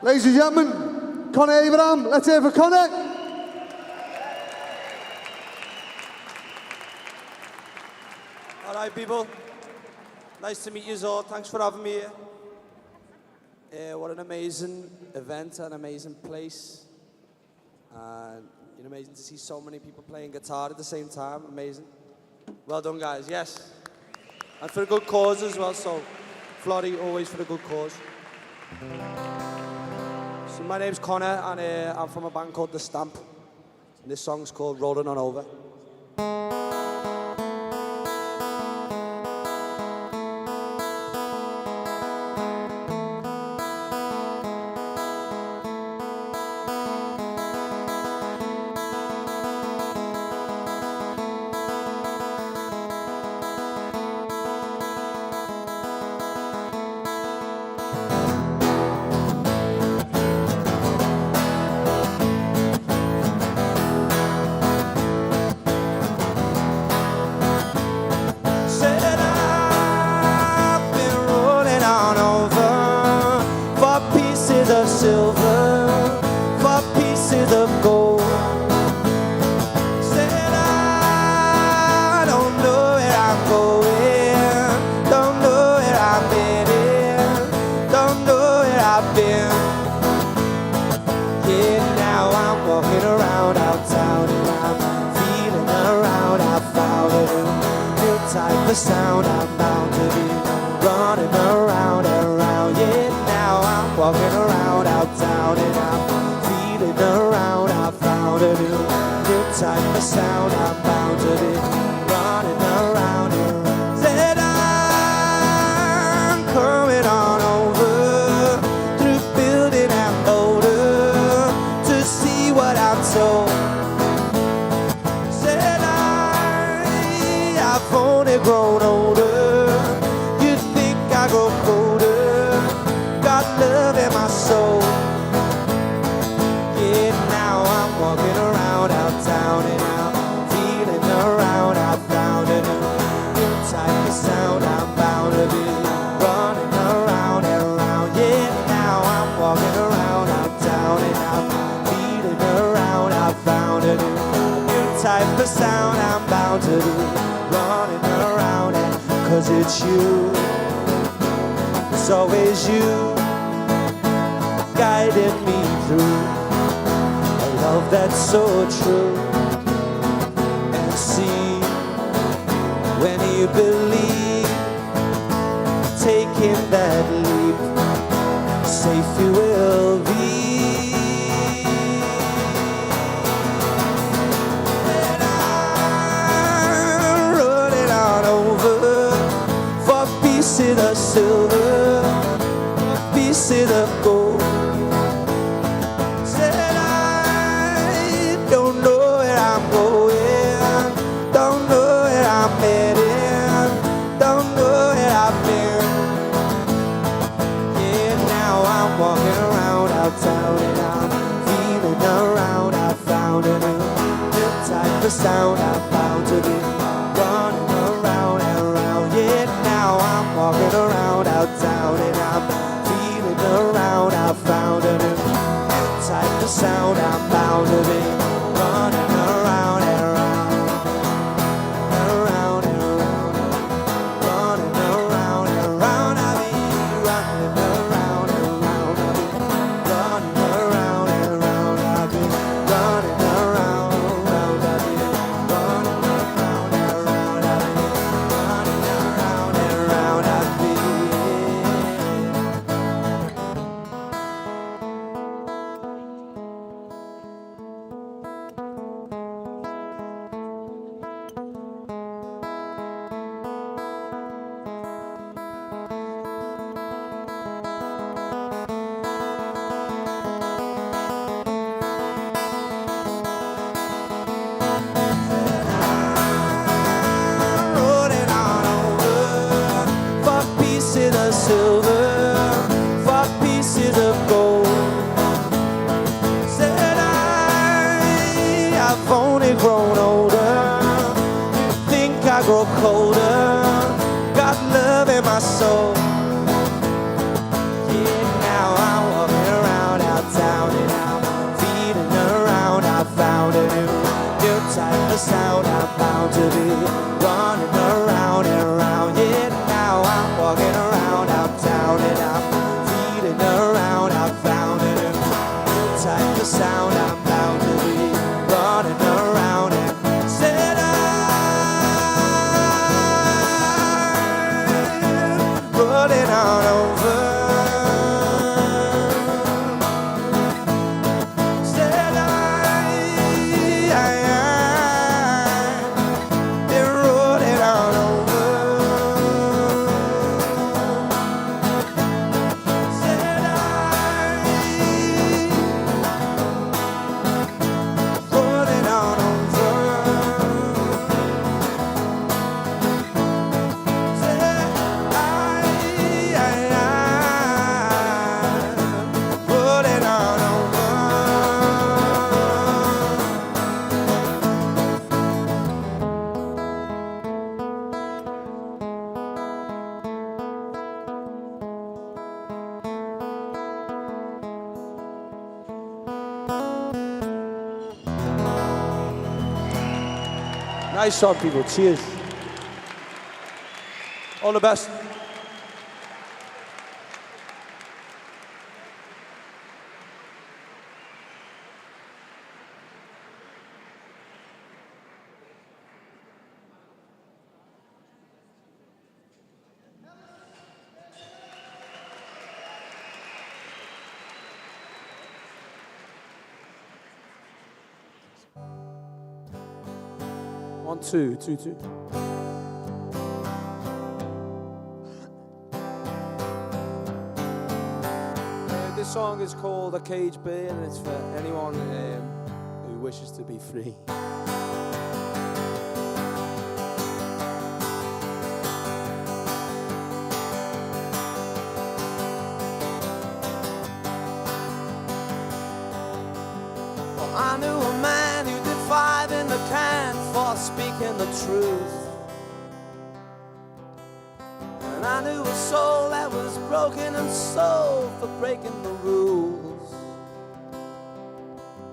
Ladies and gentlemen, Conor Abraham. Let's hear for Conor. All right, people. Nice to meet you all. Thanks for having me here. What an amazing event, an amazing place. And amazing to see so many people playing guitar at the same time. Amazing. Well done, guys. Yes. And for a good cause as well. So, Florrie, always for a good cause. So my name's Conor, and I'm from a band called The Stamp. And this song's called Rolling On Over. Sound I'm bound to be running around and around. Yeah, now I'm walking around uptown and I'm feeling around. I found a new type of sound. I'm bound to be running around and around. Said I'm coming on over through building and older to see what I'm told. I've only grown older. You think I grow colder? Got love in my soul. Yeah, now I'm walking around uptown and I'm feeling around. I found a new type of sound. I'm bound to be running around and around. Yeah, now I'm walking around uptown and I'm feeling around. I found a new type of sound. I'm bound to be running around, and 'cause it's you, it's always you guiding me through a love that's so true. And see, when you believe, taking that leap, safe you will be. Pieces of silver, pieces of gold. Said I don't know where I'm going, don't know where I'm heading, don't know where I've been. Yeah, now I'm walking around uptown and I'm feeling around. I found a new type of sound. I'm bound to be running around and around. Yeah, now I'm walking around uptown and I'm feeling around. I found a new type of sound. I'm bound to be running around and around, around and around, running around and around. I be running around and around. I be running around and around. I be running around, around. I be running around and around. I be running around and around. I be. the sound, I'm bound to be running around and around. Yeah, now I'm walking around uptown and I'm feeling around. I found it in the type of sound, I'm bound to be running around and said I'm rolling on over. Nice song, people. Cheers. All the best. One, two, two, two. This song is called A Cage Bird, and it's for anyone who wishes to be free. Well, I knew a man who did 5 in the can for speaking the truth. And I knew a soul that was broken and sold for breaking the rules.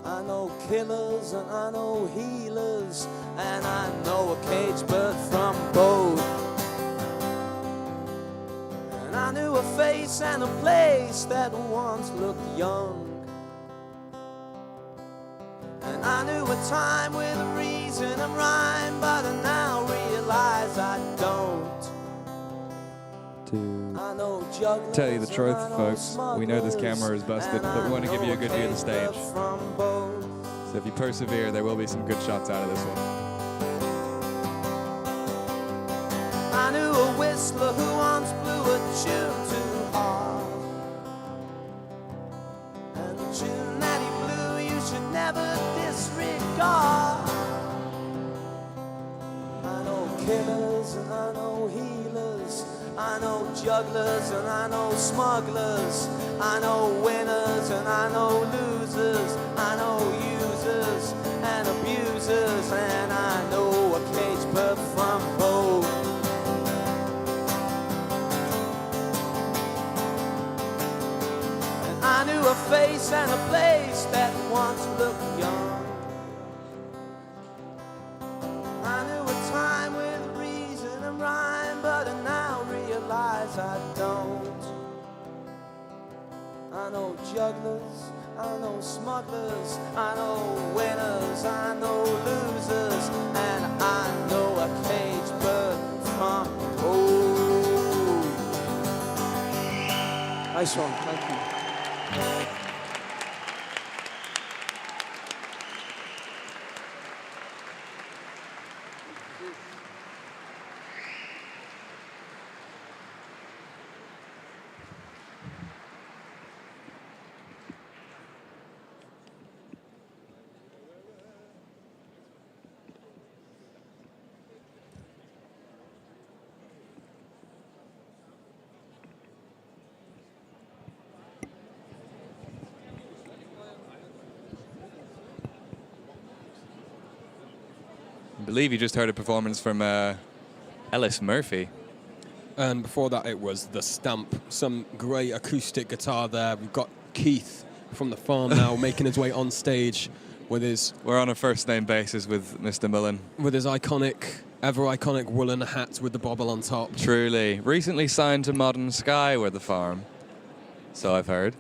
I know killers and I know healers, and I know a caged bird from both. And I knew a face and a place that once looked young. And I knew a time with a reason and rhyme, but I now realize I don't. I know jugglers, Tell you the truth, folks, we know this camera is busted, but we want to give you a good view of the stage. So if you persevere, there will be some good shots out of this one. I knew a whistler who once blew a tune too hard. And the tune that he blew you should never disregard. I know killers and I know healers, I know jugglers and I know smugglers, I know winners and I know losers, I know users and abusers, and I know a caged bird from both. And I knew a face and a place that once looked young. I knew a time with reason and rhyme, but I now realize I don't. I know jugglers, I know smugglers, I know winners, I know losers, and I know a caged bird from home. Nice one, thank you. I believe you just heard a performance from Ellis Murphy. And before that, it was The Stamp. Some great acoustic guitar there. We've got Keith from the farm now making his way on stage with his We're on a first name basis with Mr. Mullen. with his ever iconic woolen hat with the bobble on top. Truly. Recently signed to Modern Sky with the farm. So I've heard.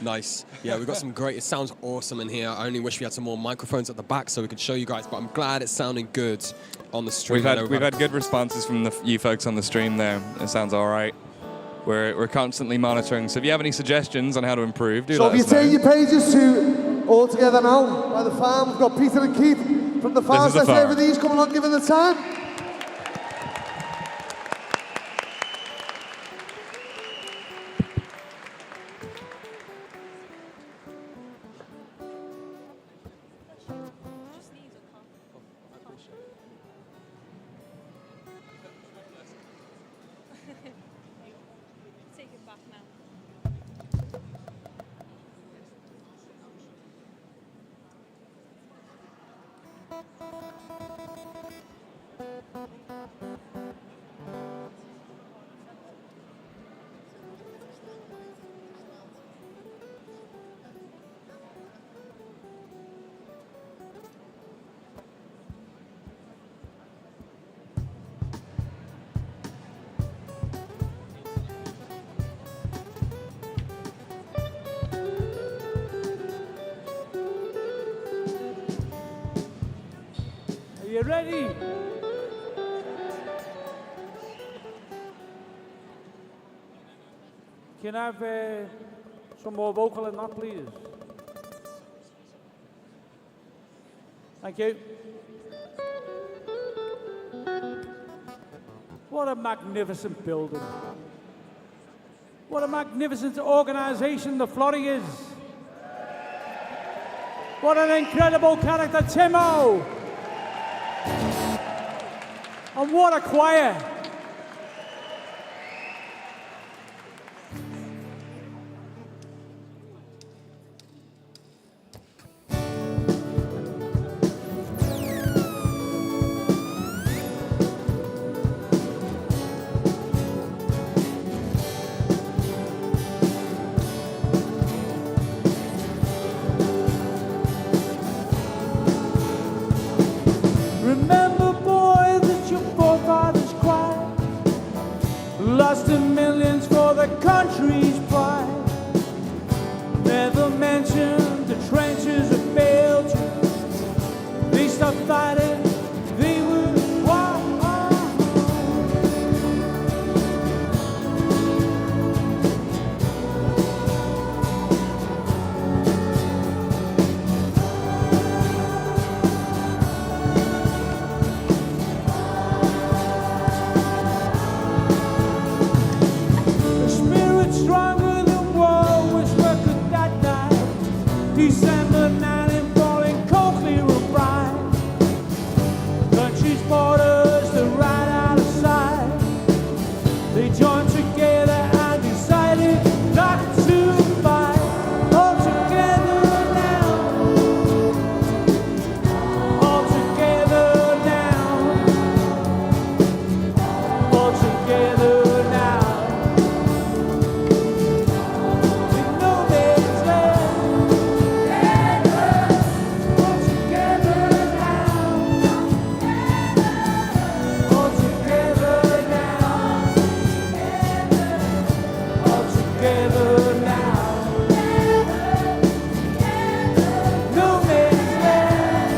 Nice. Yeah, we've got some great. It sounds awesome in here. I only wish we had some more microphones at the back so we could show you guys. But I'm glad it's sounding good on the stream. We've had good responses from you folks on the stream there. It sounds all right. We're constantly monitoring. So if you have any suggestions on how to improve, do So let if you us know. turn your pages to All Together Now by The Farm, we've got Peter and Keith from The Farm. This is The Let's hear Farm. for these coming on, given the time. Take it back now. Are you ready? Can I have some more vocal in that, please? Thank you. What a magnificent building. What a magnificent organisation the Florrie is. What an incredible character, Timo. And what a choir. Remember, boy, that your forefathers cried, lost in millions for the country's pride. Never mentioned the trenches of Belgium. They stopped fighting, they were wild. The spirit stronger than war was record that night. December 9 and falling cold clear of brine. Countries, borders, they're right out of sight. They joined together and decided not to fight. All together now. All together now. All together now. No man's land. All together now. All together now. All together now. No man's land.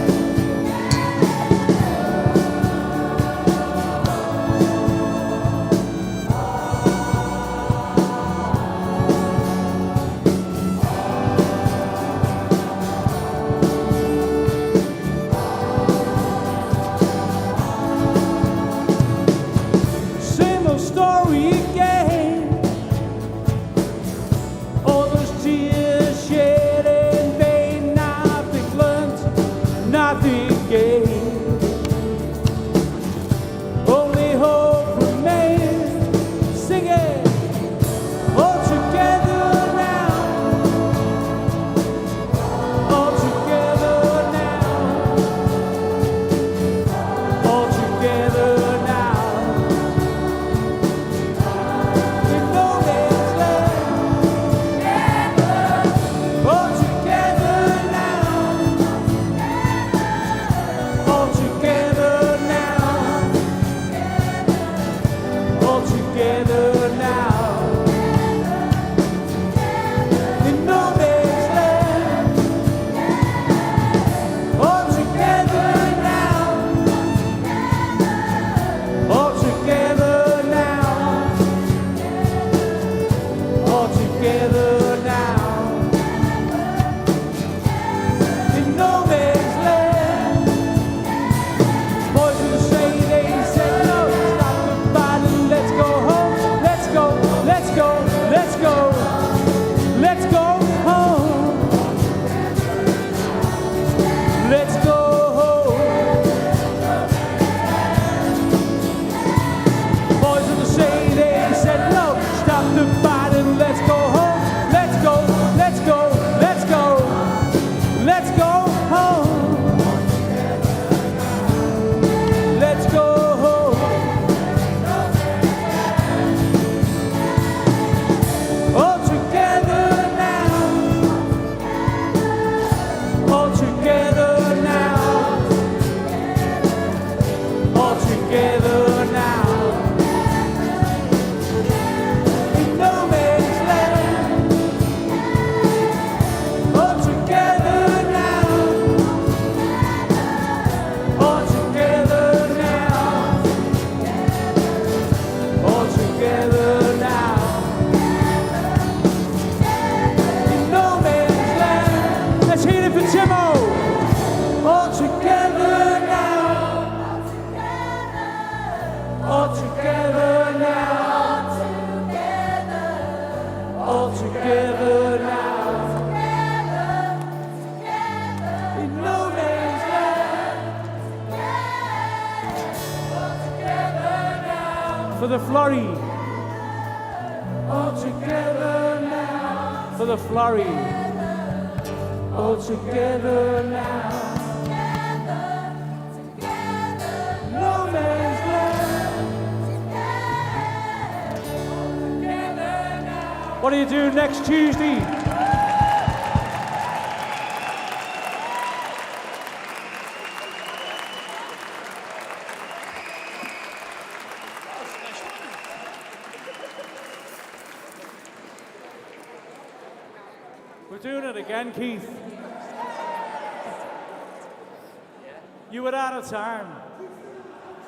Same old story again. together now. In no man's land. Boys will say they said no, stop the fighting, let's go home. Let's go, let's go, let's go. Let's go home. Let's go home. Boys will say they said no, stop the fighting, let's go home. Let's go, let's go, let's go. Let's go home. Let's go home. All together now. All together now. All together now. In no man's land. All together now. All together now. All together now. In no man's land. Let's hear it for Timo. All together now. All together now. All together now. In no man's land. For the flurry. All together now. For the flurry. All together now. No man's land. What do you do next Tuesday? We're doing it again, Keith. You were out of time.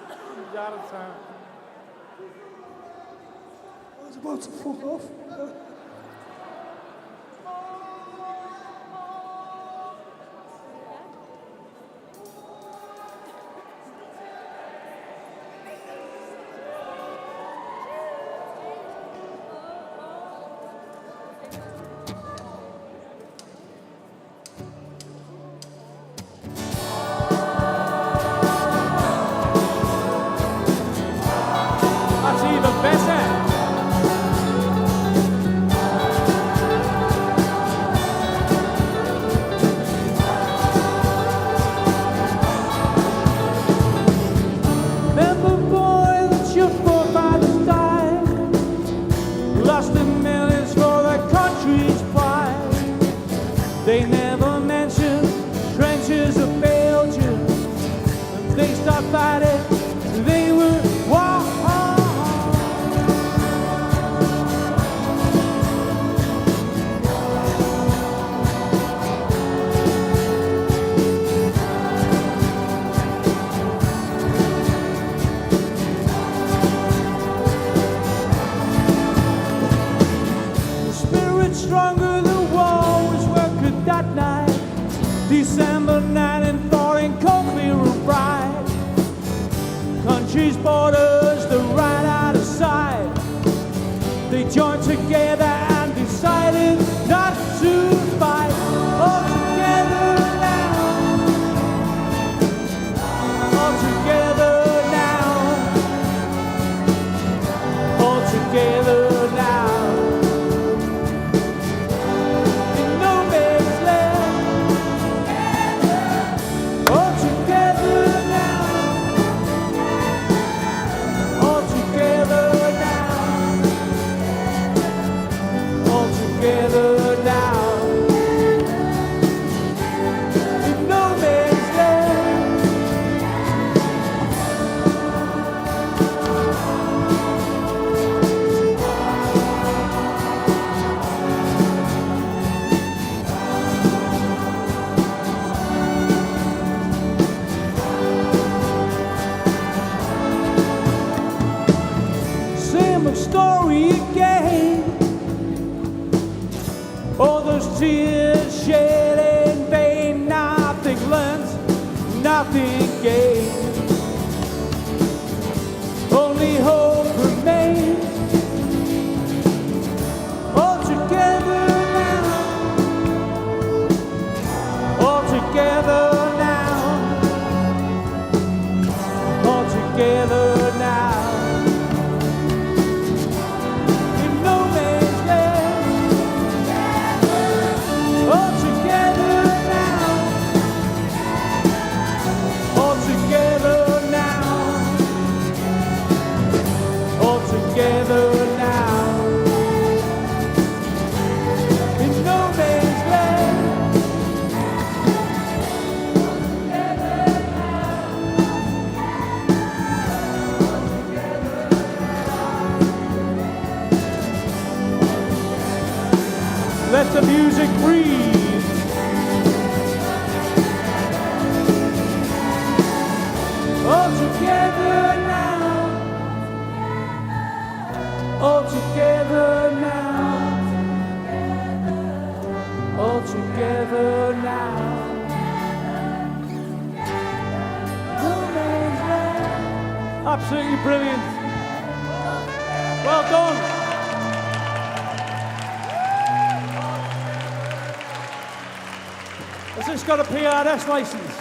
You were out of time. I was about to fuck off. That's even better. Remember, boy, that your forefathers died, lost their millions for their country's pride. They never mentioned trenches of Belgium, and they stopped fighting. They were war. The spirit stronger than war was working that night. December 1940 in Cochlear and Bright. Country's borders, they're right out of sight. They joined together and decided not to fight. All together now. All together now. All together now. In no man's land. All together now. All together now. those tears shed in vain, nothing learned, nothing gained. Only hope remains. All together now, all together now, all together now. In no man's land, all together now, all together now, all together now. In no man's land. Let the music breathe. All together now. All together now. All together now. No man's land. Absolutely brilliant. Well done. Has this got a PRS license?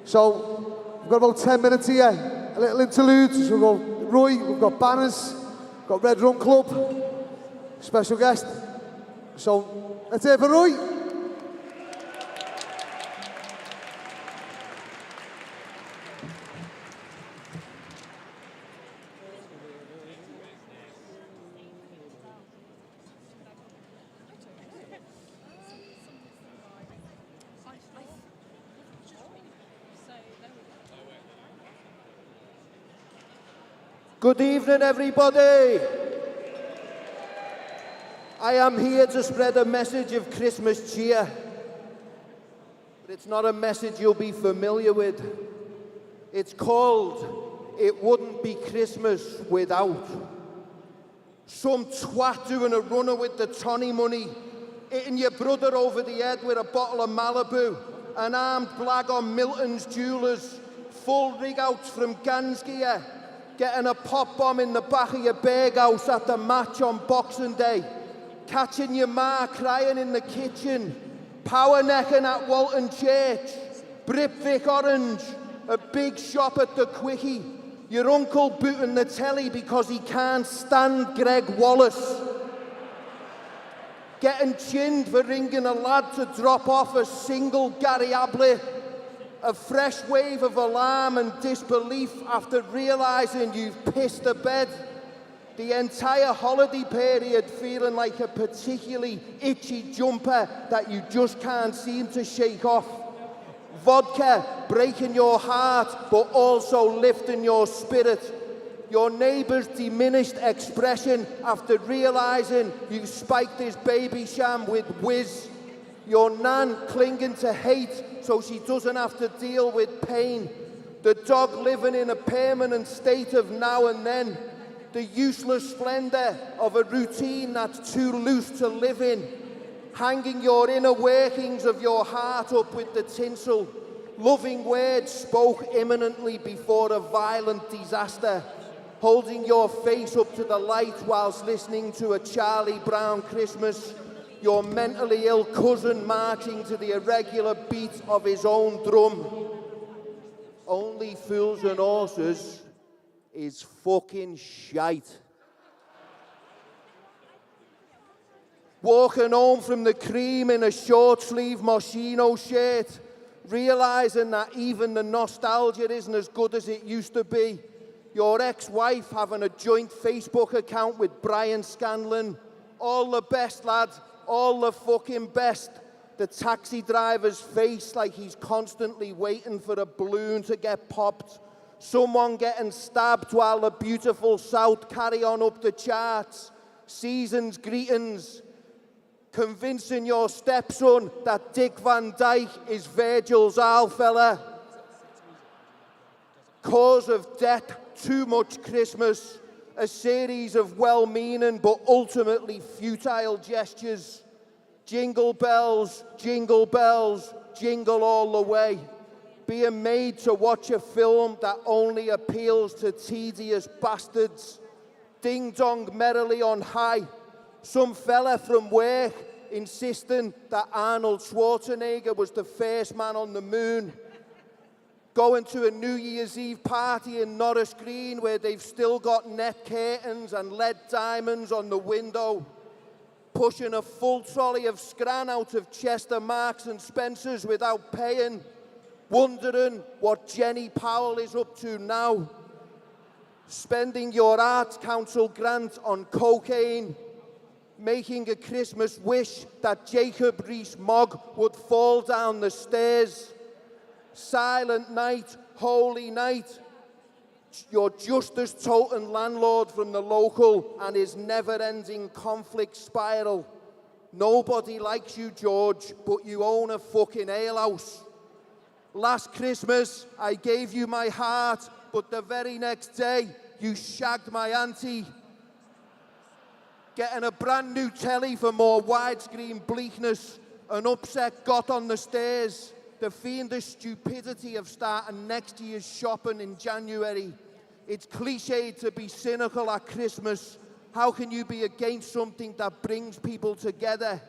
So, we've got about 10 minutes here, a little interlude. So we've got Roy, we've got Banners, we've got Red Rum Club, special guest. So, let's hear for Roy. Good evening, everybody. I am here to spread a message of Christmas cheer. But it's not a message you'll be familiar with. It's called It Wouldn't Be Christmas Without. Some twat doing a runner with the Tony money, hitting your brother over the head with a bottle of Malibu, an armed blag on Milton's Jewellers, full rig outs from Gansgear, getting a pop bomb in the back of your bag house at the match on Boxing Day, catching your ma crying in the kitchen, power necking at Walton Church, Bripvic Orange, a big shop at the Quickie, your uncle booting the telly because he can't stand Greg Wallace, getting chinned for ringing a lad to drop off a single Gary Ablett, a fresh wave of alarm and disbelief after realising you've pissed the bed. The entire holiday period feeling like a particularly itchy jumper that you just can't seem to shake off. Vodka breaking your heart but also lifting your spirit. Your neighbour's diminished expression after realising you've spiked his baby sham with whiz. Your nan clinging to hate so she doesn't have to deal with pain. The dog living in a permanent state of now and then. The useless splendour of a routine that's too loose to live in. Hanging your inner workings of your heart up with the tinsel. Loving words spoke imminently before a violent disaster. Holding your face up to the light whilst listening to a Charlie Brown Christmas. Your mentally ill cousin marching to the irregular beat of his own drum. Only Fools and Horses is fucking shite. Walking home from the cream in a short-sleeve Moschino shirt, realising that even the nostalgia isn't as good as it used to be. Your ex-wife having a joint Facebook account with Brian Scanlon. All the best, lad. All the fucking best. The taxi driver's face like he's constantly waiting for a balloon to get popped. Someone getting stabbed while the beautiful South carry on up the charts. Season's greetings. Convincing your stepson that Dick Van Dyke is Virgil's owl fella. Cause of death, too much Christmas. A series of well-meaning but ultimately futile gestures. Jingle bells, jingle bells, jingle all the way. Being made to watch a film that only appeals to tedious bastards. Ding dong merrily on high. Some fella from work insisting that Arnold Schwarzenegger was the first man on the moon. Going to a New Year's Eve party in Norris Green where they've still got net curtains and lead diamonds on the window. Pushing a full trolley of scran out of Chester Marks and Spencer's without paying. Wondering what Jenny Powell is up to now. Spending your Arts Council grant on cocaine. Making a Christmas wish that Jacob Rees-Mogg would fall down the stairs. Silent night, holy night. Your Justice Toten landlord from the local and his never-ending conflict spiral. Nobody likes you, George, but you own a fucking alehouse. Last Christmas, I gave you my heart, but the very next day, you shagged my auntie. Getting a brand new telly for more widescreen bleakness. An upset got on the stairs. The fiendish stupidity of starting next year's shopping in January. It's cliched to be cynical at Christmas. How can you be against something that brings people together?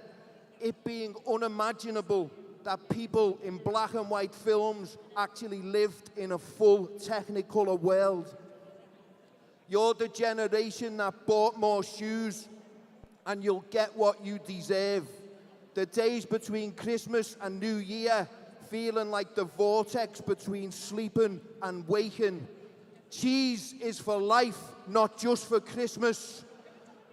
It being unimaginable that people in black and white films actually lived in a full Technicolor world. You're the generation that bought more shoes, and you'll get what you deserve. The days between Christmas and New Year feeling like the vortex between sleeping and waking. Cheese is for life, not just for Christmas.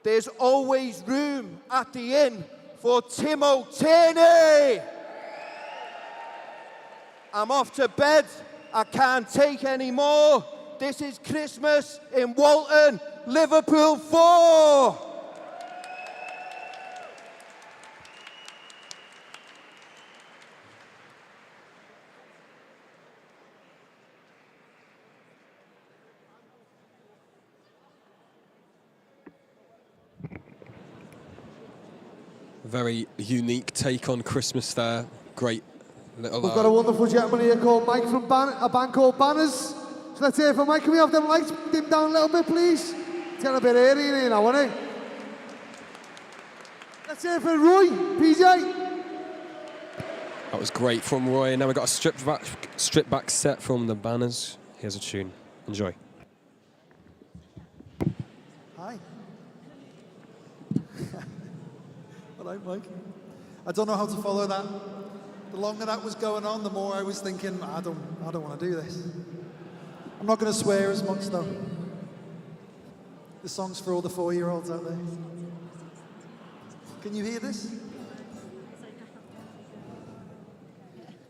There's always room at the inn for Timo Tierney. I'm off to bed. I can't take any more. This is Christmas in Walton, Liverpool 4. Very unique take on Christmas there. Great little... We've got a wonderful gentleman here called Mike from a band called Banners. So let's hear from Mike. Can we have them lights dim down a little bit, please? It's getting a bit airy in here now, isn't it? Let's hear from Roy, PJ. That was great from Roy. Now we've got a stripped back set from the Banners. Here's a tune. Enjoy. Hi. Hello, Mike. I don't know how to follow that. The longer that was going on, the more I was thinking, I don't want to do this. I'm not going to swear as much though. The song's for all the 4-year-olds out there. Can you hear this?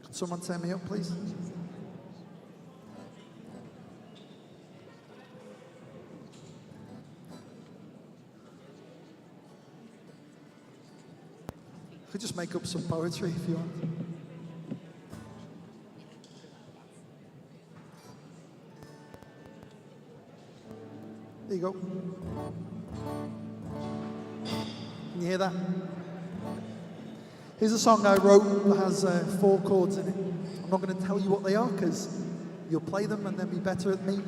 Can someone turn me up, please? I could just make up some poetry if you want. There you go. Can you hear that? Here's a song I wrote that has 4 chords in it. I'm not going to tell you what they are because you'll play them and then be better at me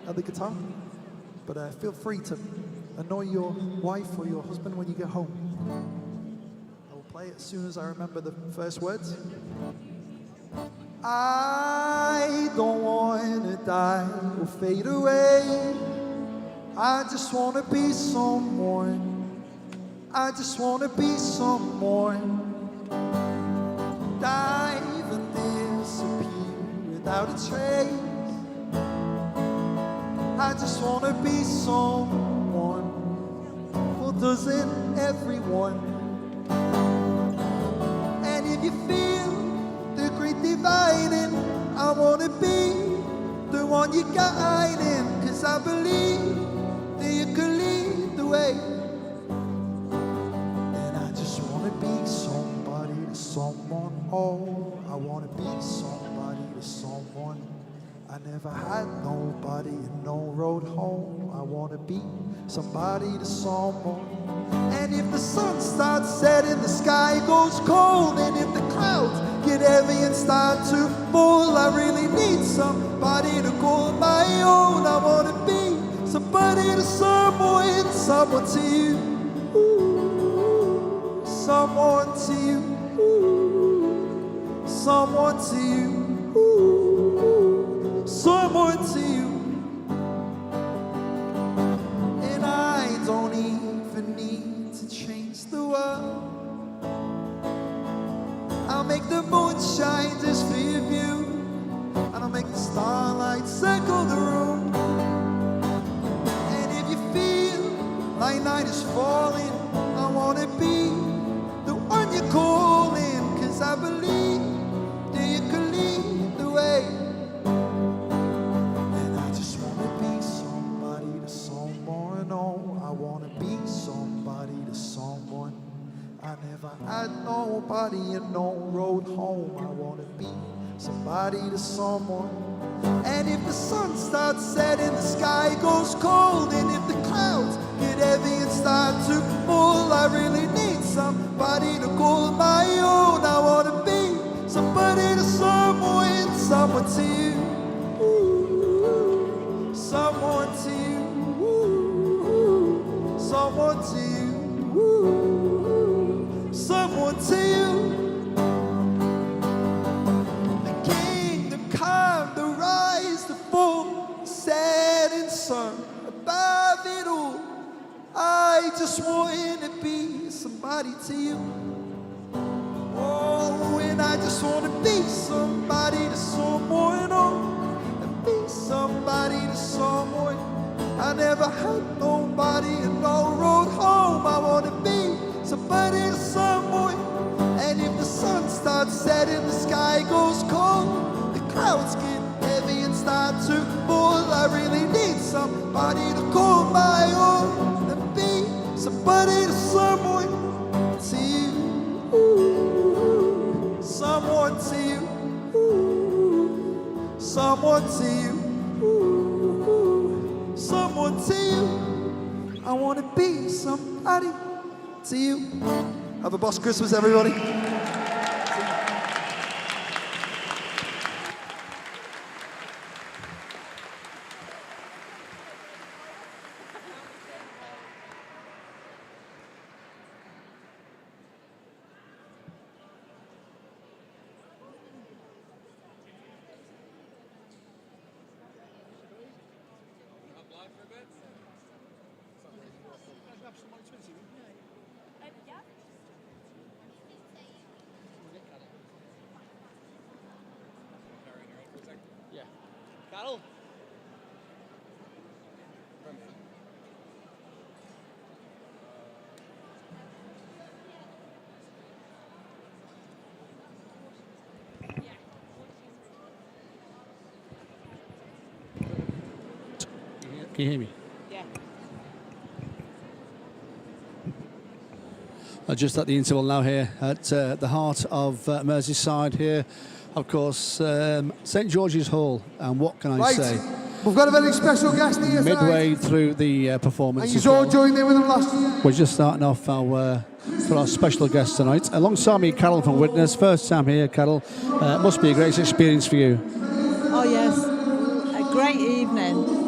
at the guitar. But feel free to annoy your wife or your husband when you get home. I will play it as soon as I remember the first words. I don't want to die or fade away. I just want to be someone. I just want to be someone. Dive and disappear without a trace. I just want to be someone. Well, doesn't everyone? And if you feel the great dividing, I want to be the one you're guiding. Cause I believe that you can lead the way. And I just want to be somebody to someone. Oh, I want to be somebody to someone. I never had nobody and no road home. I want to be somebody to someone. And if the sun starts setting, the sky goes cold. And if the clouds get heavy and start to fall, I really need somebody to call my own. I want to be somebody to someone, someone to you. Ooh, someone to you. Ooh, someone to you. Ooh, someone to you. And I don't even need to change the world. I'll make the moon shine just for your view, and I'll make the starlight circle the room. And if you feel like night is falling, I want to be the one you're calling. Cause I believe that you can lead the way. And I just want to be somebody to someone. Oh, I want to be somebody to someone. I never had nobody and no road home. I want to be somebody to someone. And if the sun starts setting, the sky goes cold. And if the clouds get heavy and start to fall, I really need somebody to call my own. I want to be somebody to someone, someone to you. Ooh, someone to you. Ooh, someone to you. Ooh, someone to you. The kingdom come, the rise, the fall, setting sun above it all. I just want to be somebody to you. Oh, and I just want to be somebody to someone. Oh, and be somebody to someone. I never had nobody and no road home. I want to be somebody to someone. And if the sun starts setting, the sky goes cold, the clouds get heavy and start to fall, I really need somebody to call my own. And be somebody to someone, to you. Ooh, someone to you. Ooh, someone to you. Ooh, someone to you. I want to be somebody to you. Have a boss Christmas, everybody. Yeah. Carol? Can you hear me? Yeah. Just at the interval now here at the heart of Merseyside here. Of course, St George's Hall, and what can I say? We've got a very special guest here Midway through the performance. And you all joined in with them last year. We're just starting off our for our special guest tonight. Alongside me, Carol from Witness. First time here, Carol. Must be a great experience for you. Oh yes, a great evening.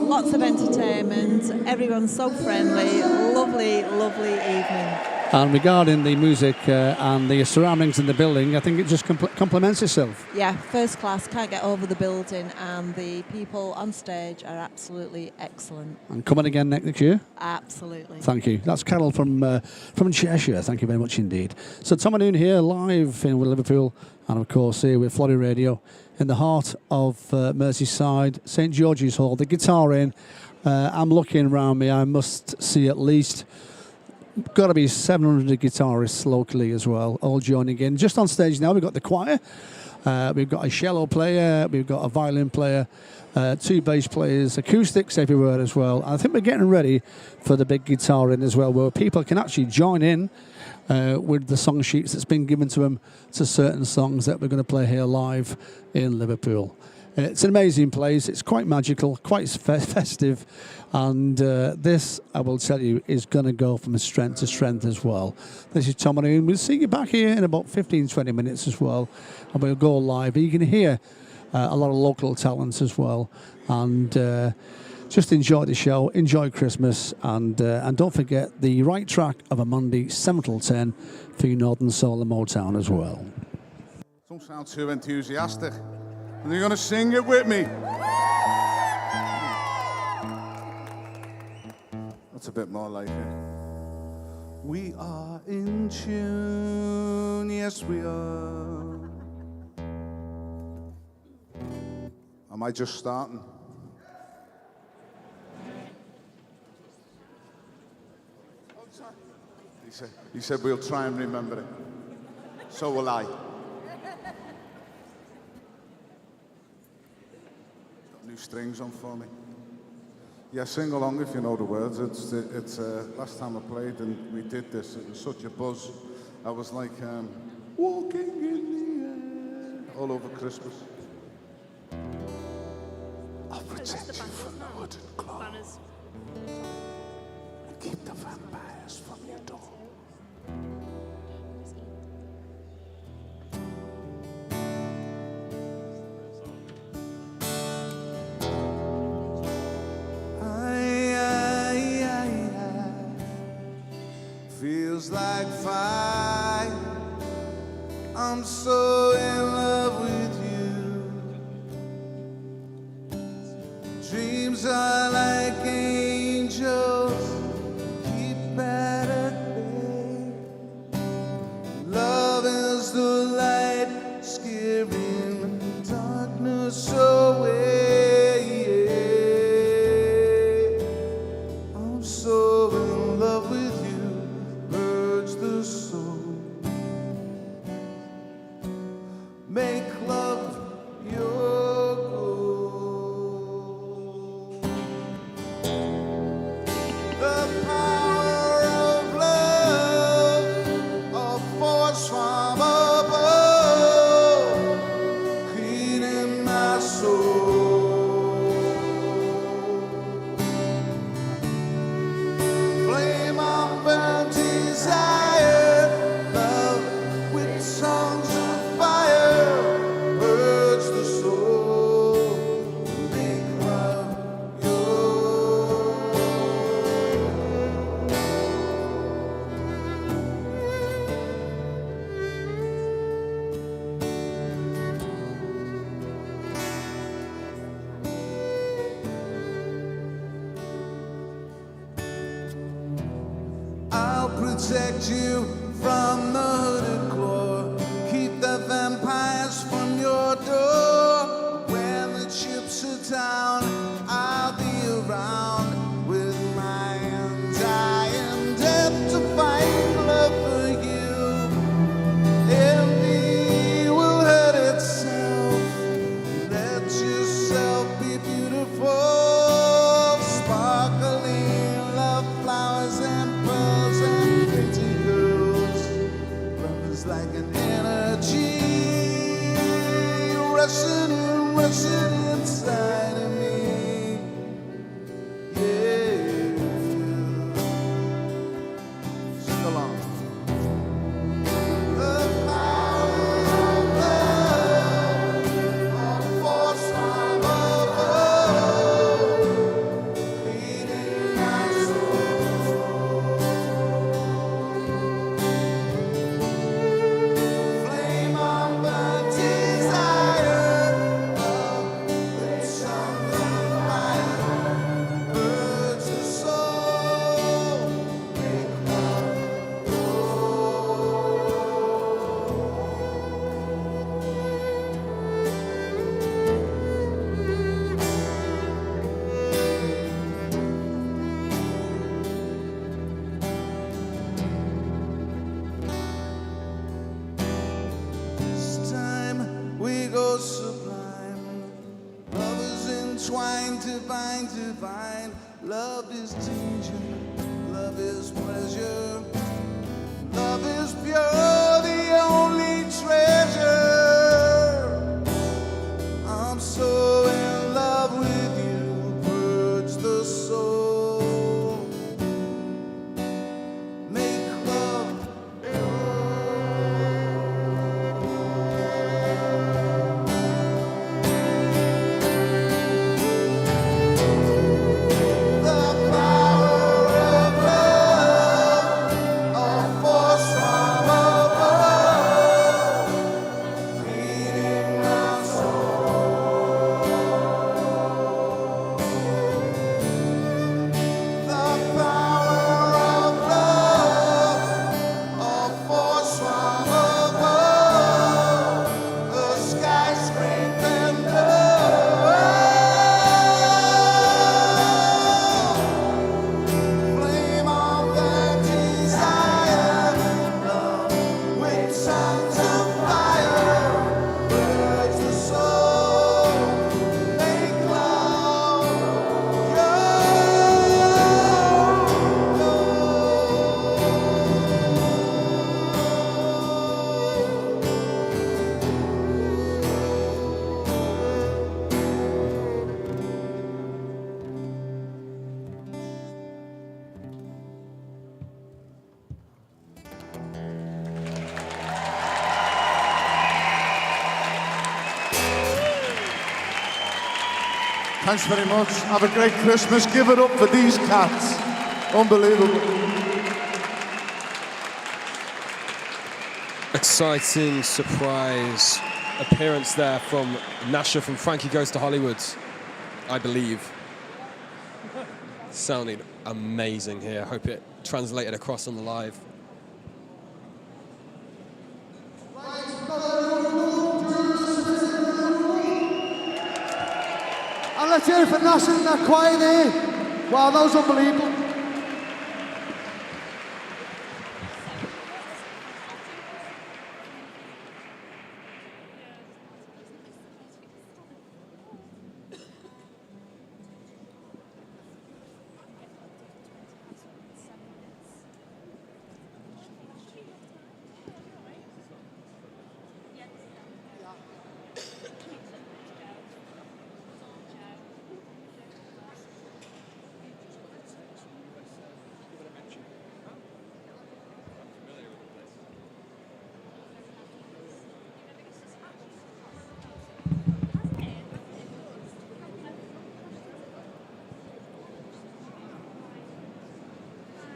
Lots of entertainment. Everyone's so friendly. Lovely, lovely evening. And regarding the music and the surroundings in the building, I think it just complements itself. Yeah, first class. Can't get over the building, and the people on stage are absolutely excellent. And coming again next year? Absolutely. Thank you. That's Carol from Cheshire. Thank you very much indeed. So Tom and Oon here, live in Liverpool, and of course here with Florrie Radio, in the heart of Merseyside, St George's Hall. The guitar in. I'm looking around me. I must see at least got to be 700 guitarists locally as well, all joining in. Just on stage now, we've got the choir, we've got a cello player, we've got a violin player, 2 bass players, acoustics everywhere as well. I think we're getting ready for the big guitar in as well, where people can actually join in with the song sheets that's been given to them to certain songs that we're going to play here live in Liverpool. It's an amazing place. It's quite magical, quite festive, and this, I will tell you, is going to go from strength to strength as well. This is Tom and Oon. We'll see you back here in about 15-20 minutes as well, and we'll go live. You can hear a lot of local talents as well, and just enjoy the show, enjoy Christmas, and don't forget the right track of a Monday, 7 till 10 for your Northern Soul and Motown as well. Don't sound too enthusiastic. And you're going to sing it with me. That's a bit more like it. We are in tune, yes we are. Am I just starting? He said we'll try and remember it. So will I. New strings on for me. Yeah, sing along if you know the words. It's last time I played and we did this, it was such a buzz. I was like walking in the air all over Christmas. I'll protect you from the hood and claw and keep the vampires from your door. Feels like fire. I'm so in love with you. Dreams are like angels, keep at bay. Love is the light, scaring darkness away. I'm so in love with you. The soul. Make love your goal. The power of love, a force from above, cleaning my soul. Flame of burnt desire. Protect you from the hooded claw. Keep the vampires from your door. When the chips are down, I'll be around with my undying death to fight love for you. Envy will hurt itself. Let yourself be beautiful. Sparkling love flowers and pearls and pretty girls. Love is like an energy rushing inside of me. Yeah. Sing along. sublime. Love is entwined, divine, divine. Love is danger, love is pleasure. Love is pure, the only treasure. I'm so in love with you, purge the soul. Make love Thanks very much. Have a great Christmas. Give it up for these cats. Unbelievable. Exciting surprise appearance there from Nasha from Frankie Goes to Hollywood, I believe. Sounded amazing here. Hope it translated across on the live. And let's hear it for Nasser in that choir there. Wow, that was unbelievable.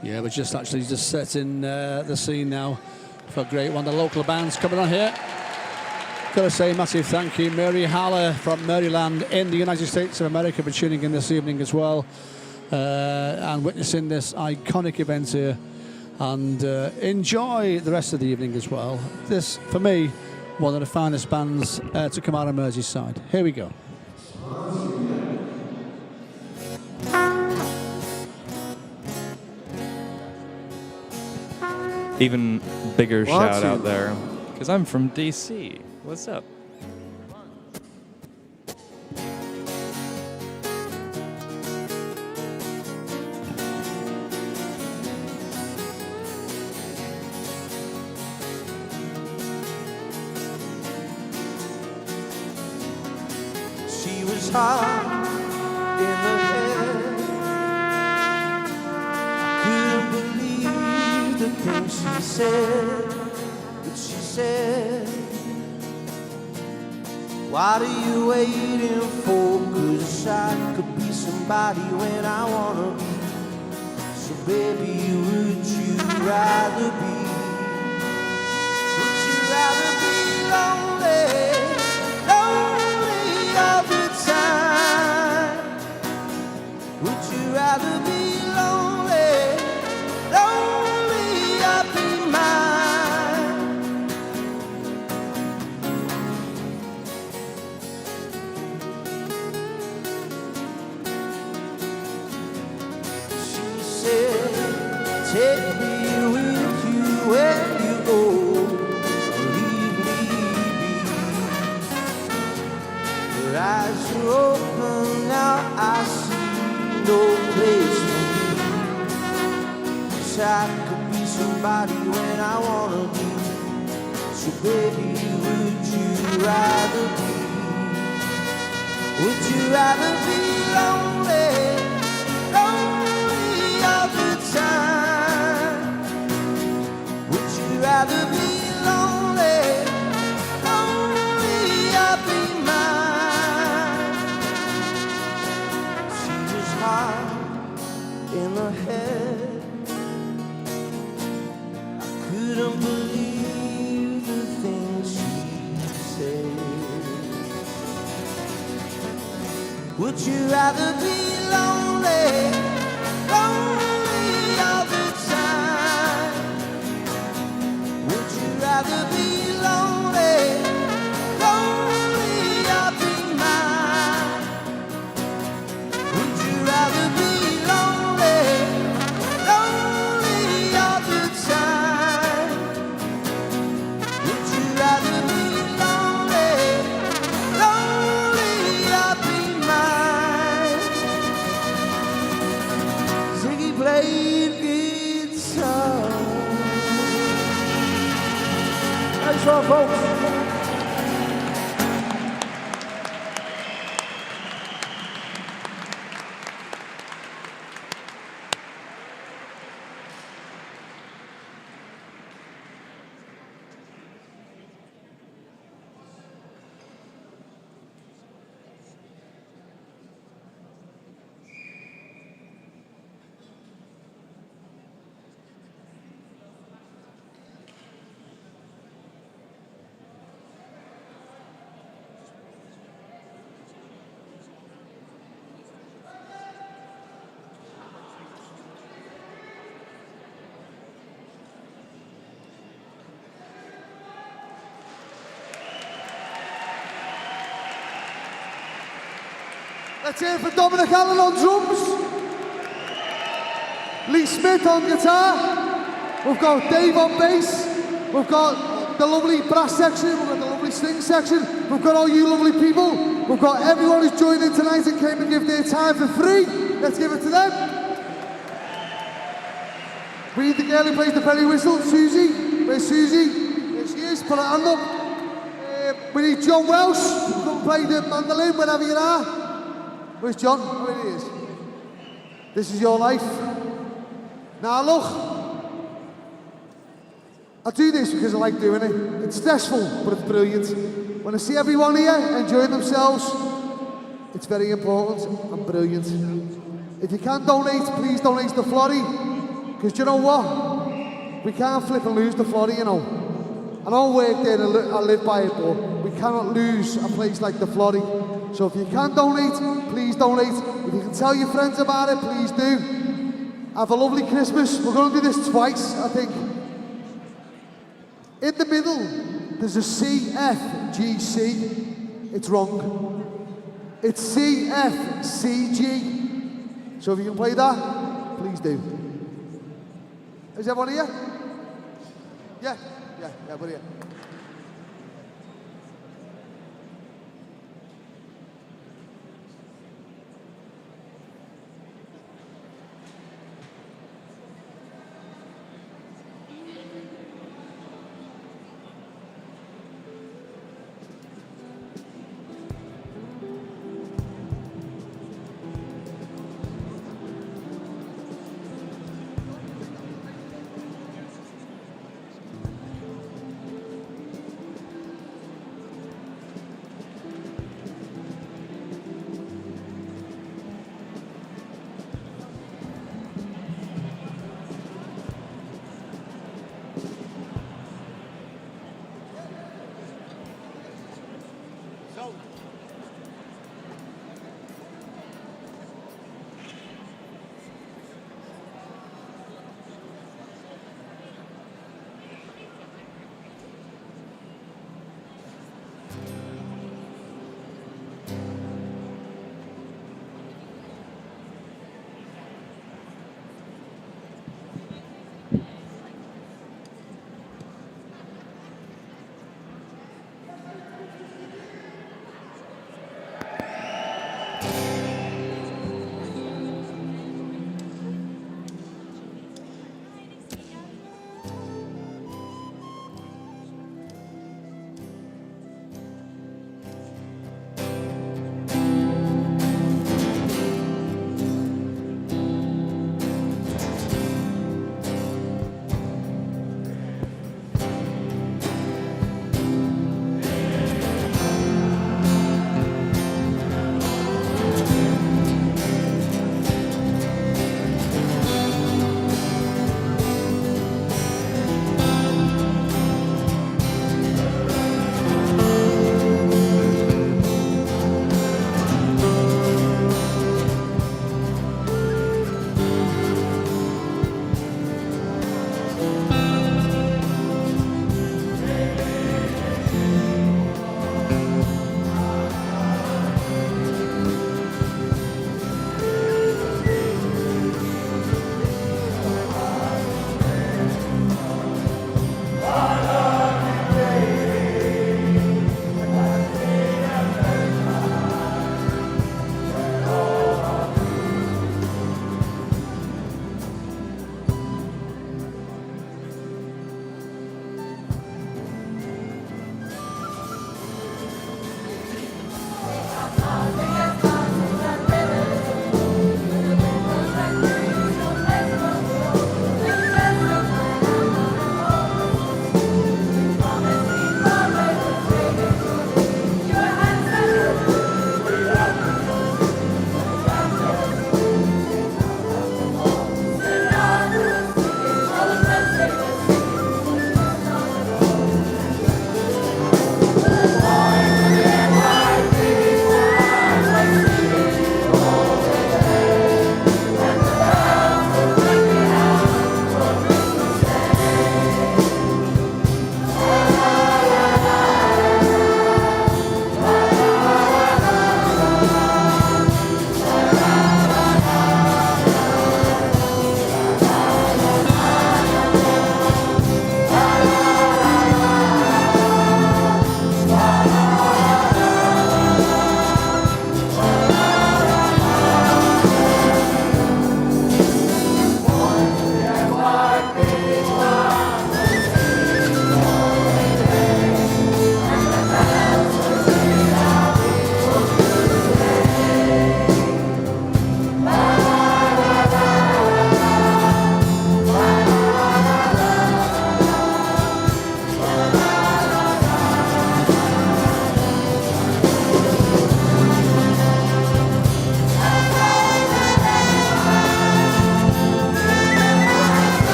Yeah, we're just setting the scene now for a great one. The local bands coming on here. Got to say massive thank you, Mary Haller from Maryland in the United States of America, for tuning in this evening as well and witnessing this iconic event here. And enjoy the rest of the evening as well. This, for me, one of the finest bands to come out of Merseyside. Here we go. Even bigger shout out there, because I'm from DC. What's up? She was hot in the head. I couldn't believe the things she said. But she said, what are you waiting for? 'Cause I could be somebody when I wanna be. So baby, would you rather be? Would you rather be lonely? Lonely all the time? Would you rather be lonely? Lonely or be mine? She said, take me with you where you go. Leave me be. Your eyes are open, now I see no place for me. 'Cause I could be somebody when I wanna be. So baby, would you rather be? Would you rather be lonely, lonely all the time? Would you rather be lonely, lonely or be mine? She was hot in the head. I couldn't believe the things she said. Would you rather be lonely, lonely all the time? Would you rather be lonely, lonely or be mine? Would you rather be lonely, lonely all the time? Would you rather be lonely, lonely or be mine? Ziggy played guitar. Nice one, folks. Let's hear it for Dominic Allen on drums. Lee Smith on guitar. We've got Dave on bass. We've got the lovely brass section. We've got the lovely string section. We've got all you lovely people. We've got everyone who's joined in tonight and came and give their time for free. Let's give it to them. We need the girl who plays the belly whistle, Susie. Where's Susie? There she is. Put her hand up. We need John Welsh to come and play the mandolin whenever you are. Where's John? Oh, here he is. This is your life. Now look, I do this because I like doing it. It's stressful, but it's brilliant. When I see everyone here enjoying themselves, it's very important and brilliant. If you can donate, please donate to Florrie. Because you know what? We can't flip and lose the Florrie, you know. I don't work there and I live by it, but we cannot lose a place like the Florrie. So if you can donate, please donate. If you can tell your friends about it, please do. Have a lovely Christmas. We're going to do this twice, I think. In the middle, there's a CFGC. It's wrong. It's CFCG. So if you can play that, please do. Is everyone here? Yeah, we're here.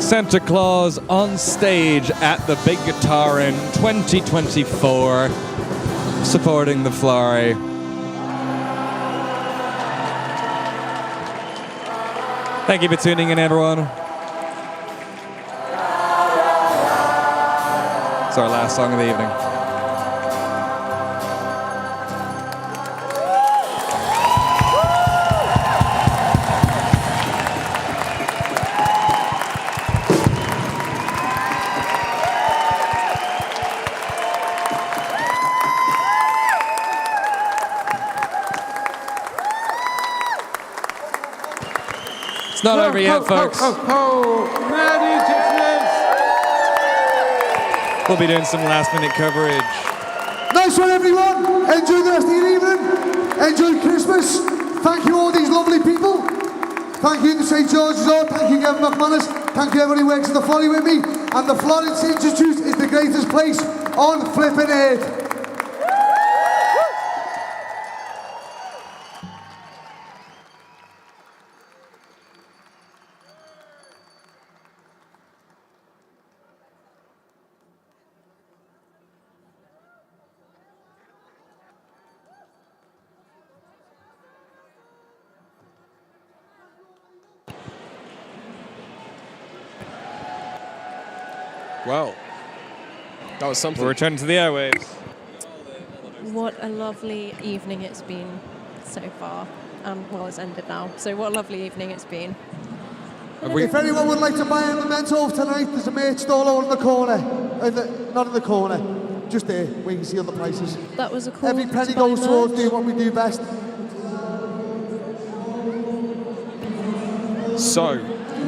Santa Claus on stage at the Big Guitar in 2024, supporting the Florey. Thank you for tuning in, everyone. It's our last song of the evening. It's not over yet, folks. Merry Christmas! We'll be doing some last-minute coverage. Nice one, everyone. Enjoy the rest of your evening. Enjoy Christmas. Thank you all these lovely people. Thank you to St. George's Hall. Thank you, Kevin McManus. Thank you, everybody who works at the Florey with me. And the Florence Institute is the greatest place on flipping earth. Wow. That was something. We're returning to the airwaves. What a lovely evening it's been so far. Well, it's ended now. So what a lovely evening it's been. If anyone would like to buy a memento tonight, there's a merch stall over in the corner. Not in the corner, just there, where you can see all the prices. That was a call. Every penny goes towards doing what we do best. So,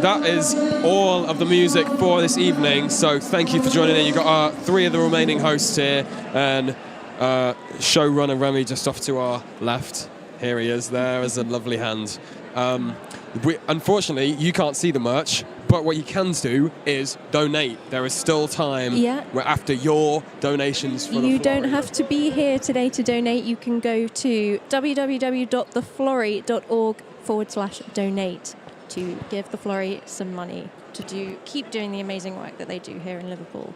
that is all of the music for this evening. So thank you for joining in. You've got three of the remaining hosts here, and showrunner Remy just off to our left. Here he is. There is a lovely hand. Unfortunately, you can't see the merch, but what you can do is donate. There is still time after your donations for the You don't Florey. have to be here today to donate. You can go to www.theflorey.org/donate to give the Florey some money to keep doing the amazing work that they do here in Liverpool.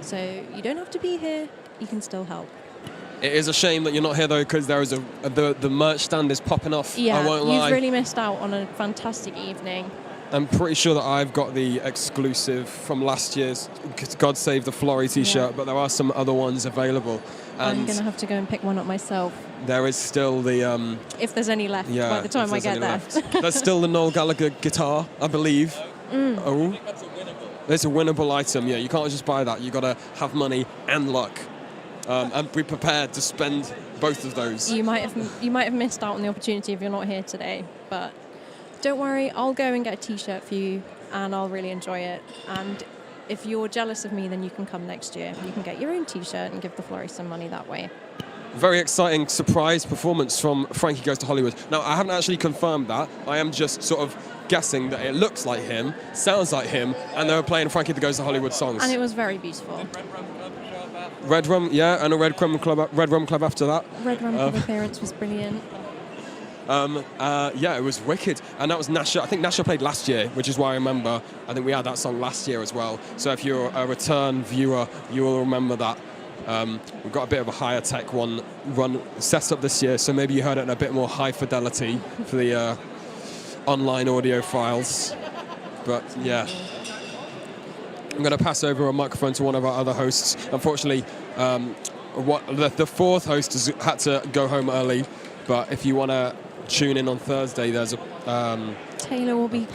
So you don't have to be here. You can still help. It is a shame that you're not here though, because there is the merch stand is popping off. Yeah, I won't lie. you've really missed out on a fantastic evening. I'm pretty sure that I've got the exclusive from last year's God Save the Florey t-shirt, but there are some other ones available. And I'm going to have to go and pick one up myself. there is still the... if there's any left by the time I get there. There's still the Noel Gallagher guitar, I believe. Oh, it's a winnable item. Yeah, you can't just buy that. You've got to have money and luck. And be prepared to spend both of those. You might have missed out on the opportunity if you're not here today, but don't worry, I'll go and get a t-shirt for you and I'll really enjoy it. And if you're jealous of me, then you can come next year. You can get your own t-shirt and give the Florey some money that way. Very exciting surprise performance from Frankie Goes to Hollywood. Now, I haven't actually confirmed that. I am just sort of guessing that it looks like him, sounds like him, and they were playing Frankie Goes to Hollywood songs. And it was very beautiful. Red Rum, yeah, and a Red Rum Club after that. Red Rum Club appearance was brilliant. Yeah, it was wicked. And that was Nasha. I think Nasha played last year, which is why I remember. I think we had that song last year as well. So if you're a return viewer, you will remember that. We've got a bit of a higher tech run set up this year, so maybe you heard it in a bit more high fidelity for the online audio files. But yeah. I'm going to pass over a microphone to one of our other hosts. Unfortunately, the fourth host has had to go home early, but if you want to tune in on Thursday, there's a... Taylor will be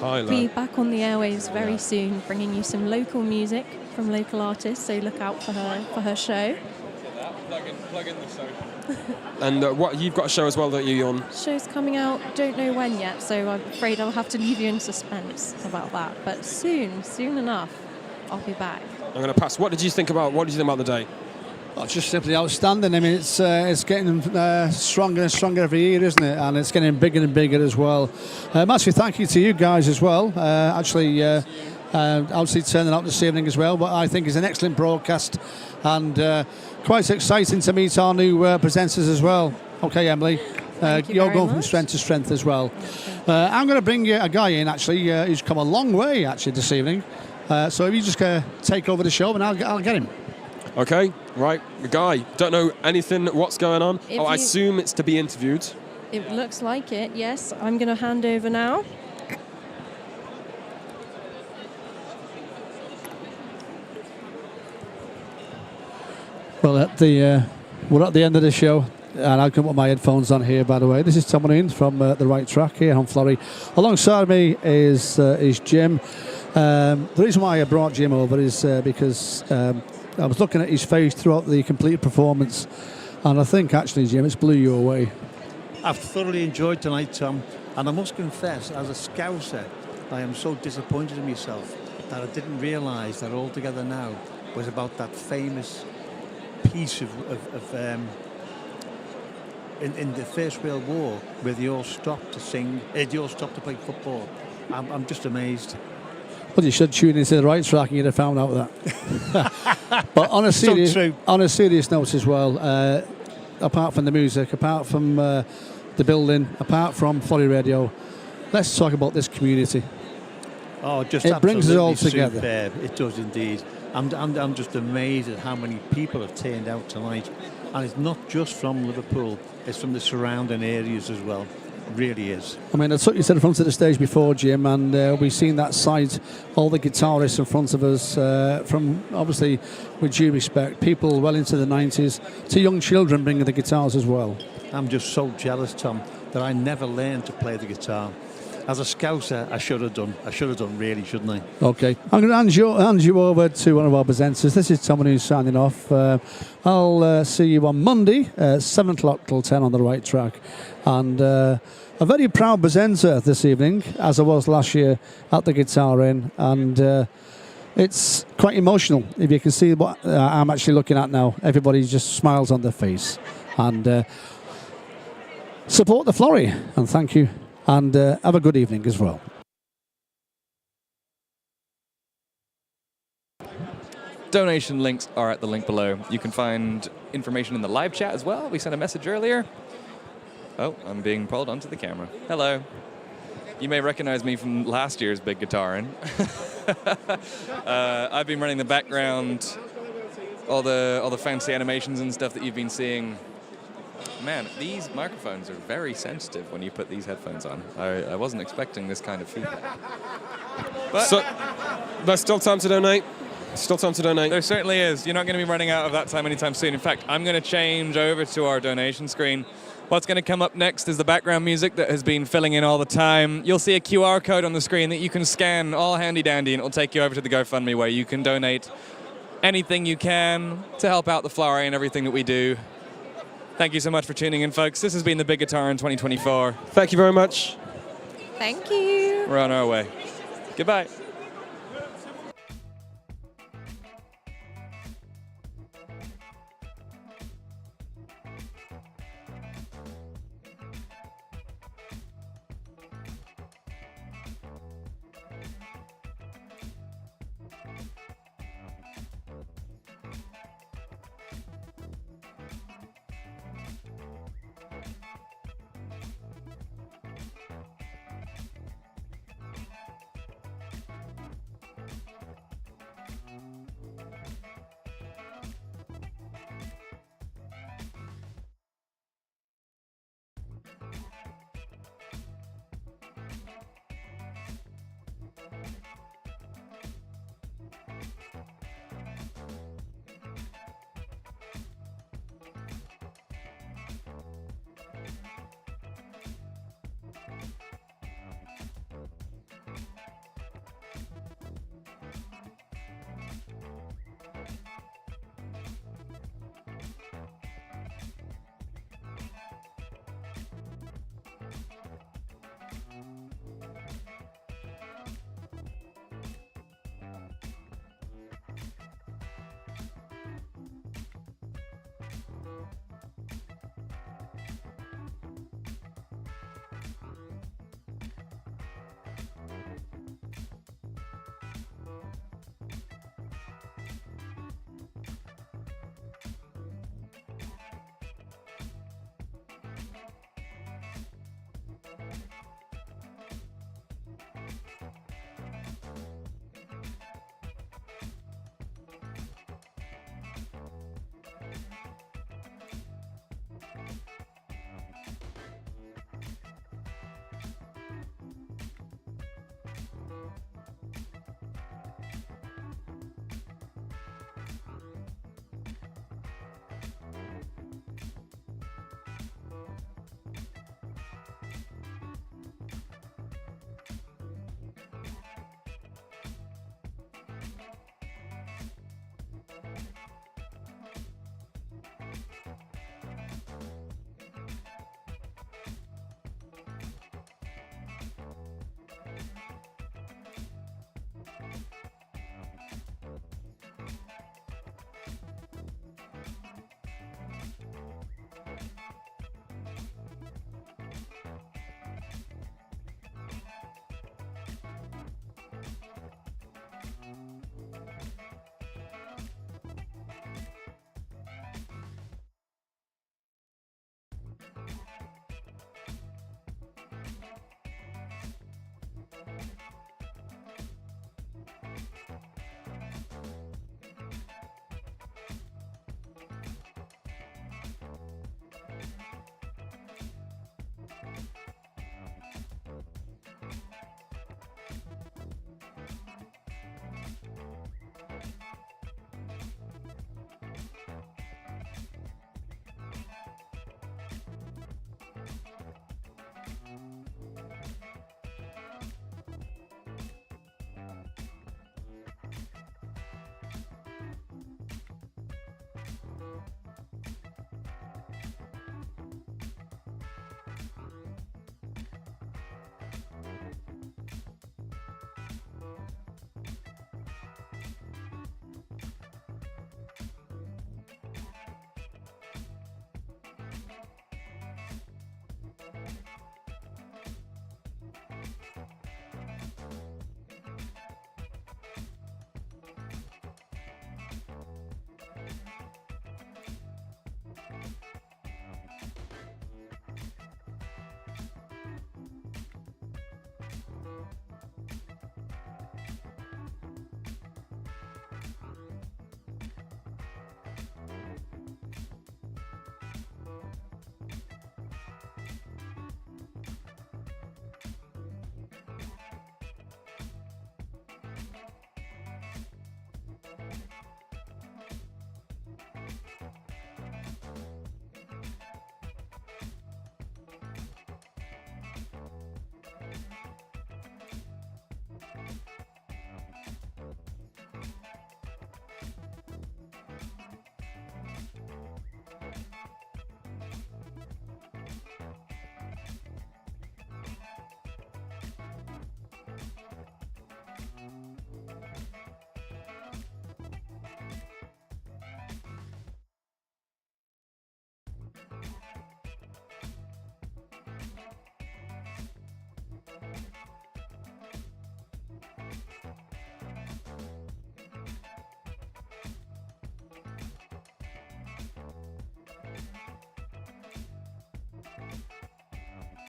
back on the airwaves very soon, bringing you some local music from local artists, so look out for her show. Plug in the show. And what you've got a show as well, don't you, Jon? Show's coming out, don't know when yet, so I'm afraid I'll have to leave you in suspense about that. But soon enough, I'll be back. I'm going to pass. What did you think about the day? Well, it's just simply outstanding. I mean, it's getting stronger and stronger every year, isn't it? And it's getting bigger and bigger as well. Massive thank you to you guys as well. Obviously turning out this evening as well. But I think it's an excellent broadcast and quite exciting to meet our new presenters as well. Okay, Emily. You're going from strength to strength as well. I'm going to bring a guy in, actually, who's come a long way, actually, this evening. So if you just take over the show, and I'll get him. Okay, right, Guy. Don't know anything. What's going on? If I you- assume it's to be interviewed. It looks like it, yes. I'm going to hand over now. Well, we're at the end of the show, and I'll come with my headphones on here, by the way. This is Tom O'Neill from The Right Track here on Florrie. Alongside me is Jim. The reason why I brought Jim over is because I was looking at his face throughout the complete performance, and I think actually, Jim, it's blew you away. I've thoroughly enjoyed tonight, Tom, and I must confess, as a Scouser, I am so disappointed in myself that I didn't realise that All Together Now was about that famous piece of in the First World War where they all stopped to sing, they all stopped to play football. I'm just amazed. Well, you should tune into The Right Track and you'd have found out that. But on a serious note as well, apart from the music, apart from the building, apart from Florrie Radio, let's talk about this community. Oh, just it brings us all absolutely together. superb. It does indeed. I'm just amazed at how many people have turned out tonight, and it's not just from Liverpool; it's from the surrounding areas as well. It really is. I mean, I took you to the front of the stage before, Jim, and we've seen that side, all the guitarists in front of us, from obviously, with due respect, people well into the 90s, to young children bringing the guitars as well. I'm just so jealous, Tom, that I never learned to play the guitar. As a Scouser, I should have done. I should have done, really, shouldn't I? Okay. I'm going to hand you over to one of our presenters. This is Tom who's signing off. I'll see you on Monday, 7 o'clock till 10 on The Right Track. And a very proud presenter this evening, as I was last year at the Guitar Inn. And it's quite emotional, if you can see what I'm actually looking at now. Everybody just smiles on their face. And support the Florrie, and thank you. And have a good evening as well. Donation links are at the link below. You can find information in the live chat as well. We sent a message earlier. Oh, I'm being pulled onto the camera. Hello. You may recognize me from last year's Big Guitar Inn. I've been running the background, all the fancy animations and stuff that you've been seeing. Man, these microphones are very sensitive when you put these headphones on. I wasn't expecting this kind of feedback. But So, there's still time to donate. Still time to donate. There certainly is. You're not going to be running out of that time anytime soon. In fact, I'm going to change over to our donation screen. What's going to come up next is the background music that has been filling in all the time. You'll see a QR code on the screen that you can scan, all handy-dandy, and it'll take you over to the GoFundMe where you can donate anything you can to help out the Florrie and everything that we do. Thank you so much for tuning in, folks. This has been the Big Guitar in 2024. Thank you very much. Thank you. We're on our way. Goodbye.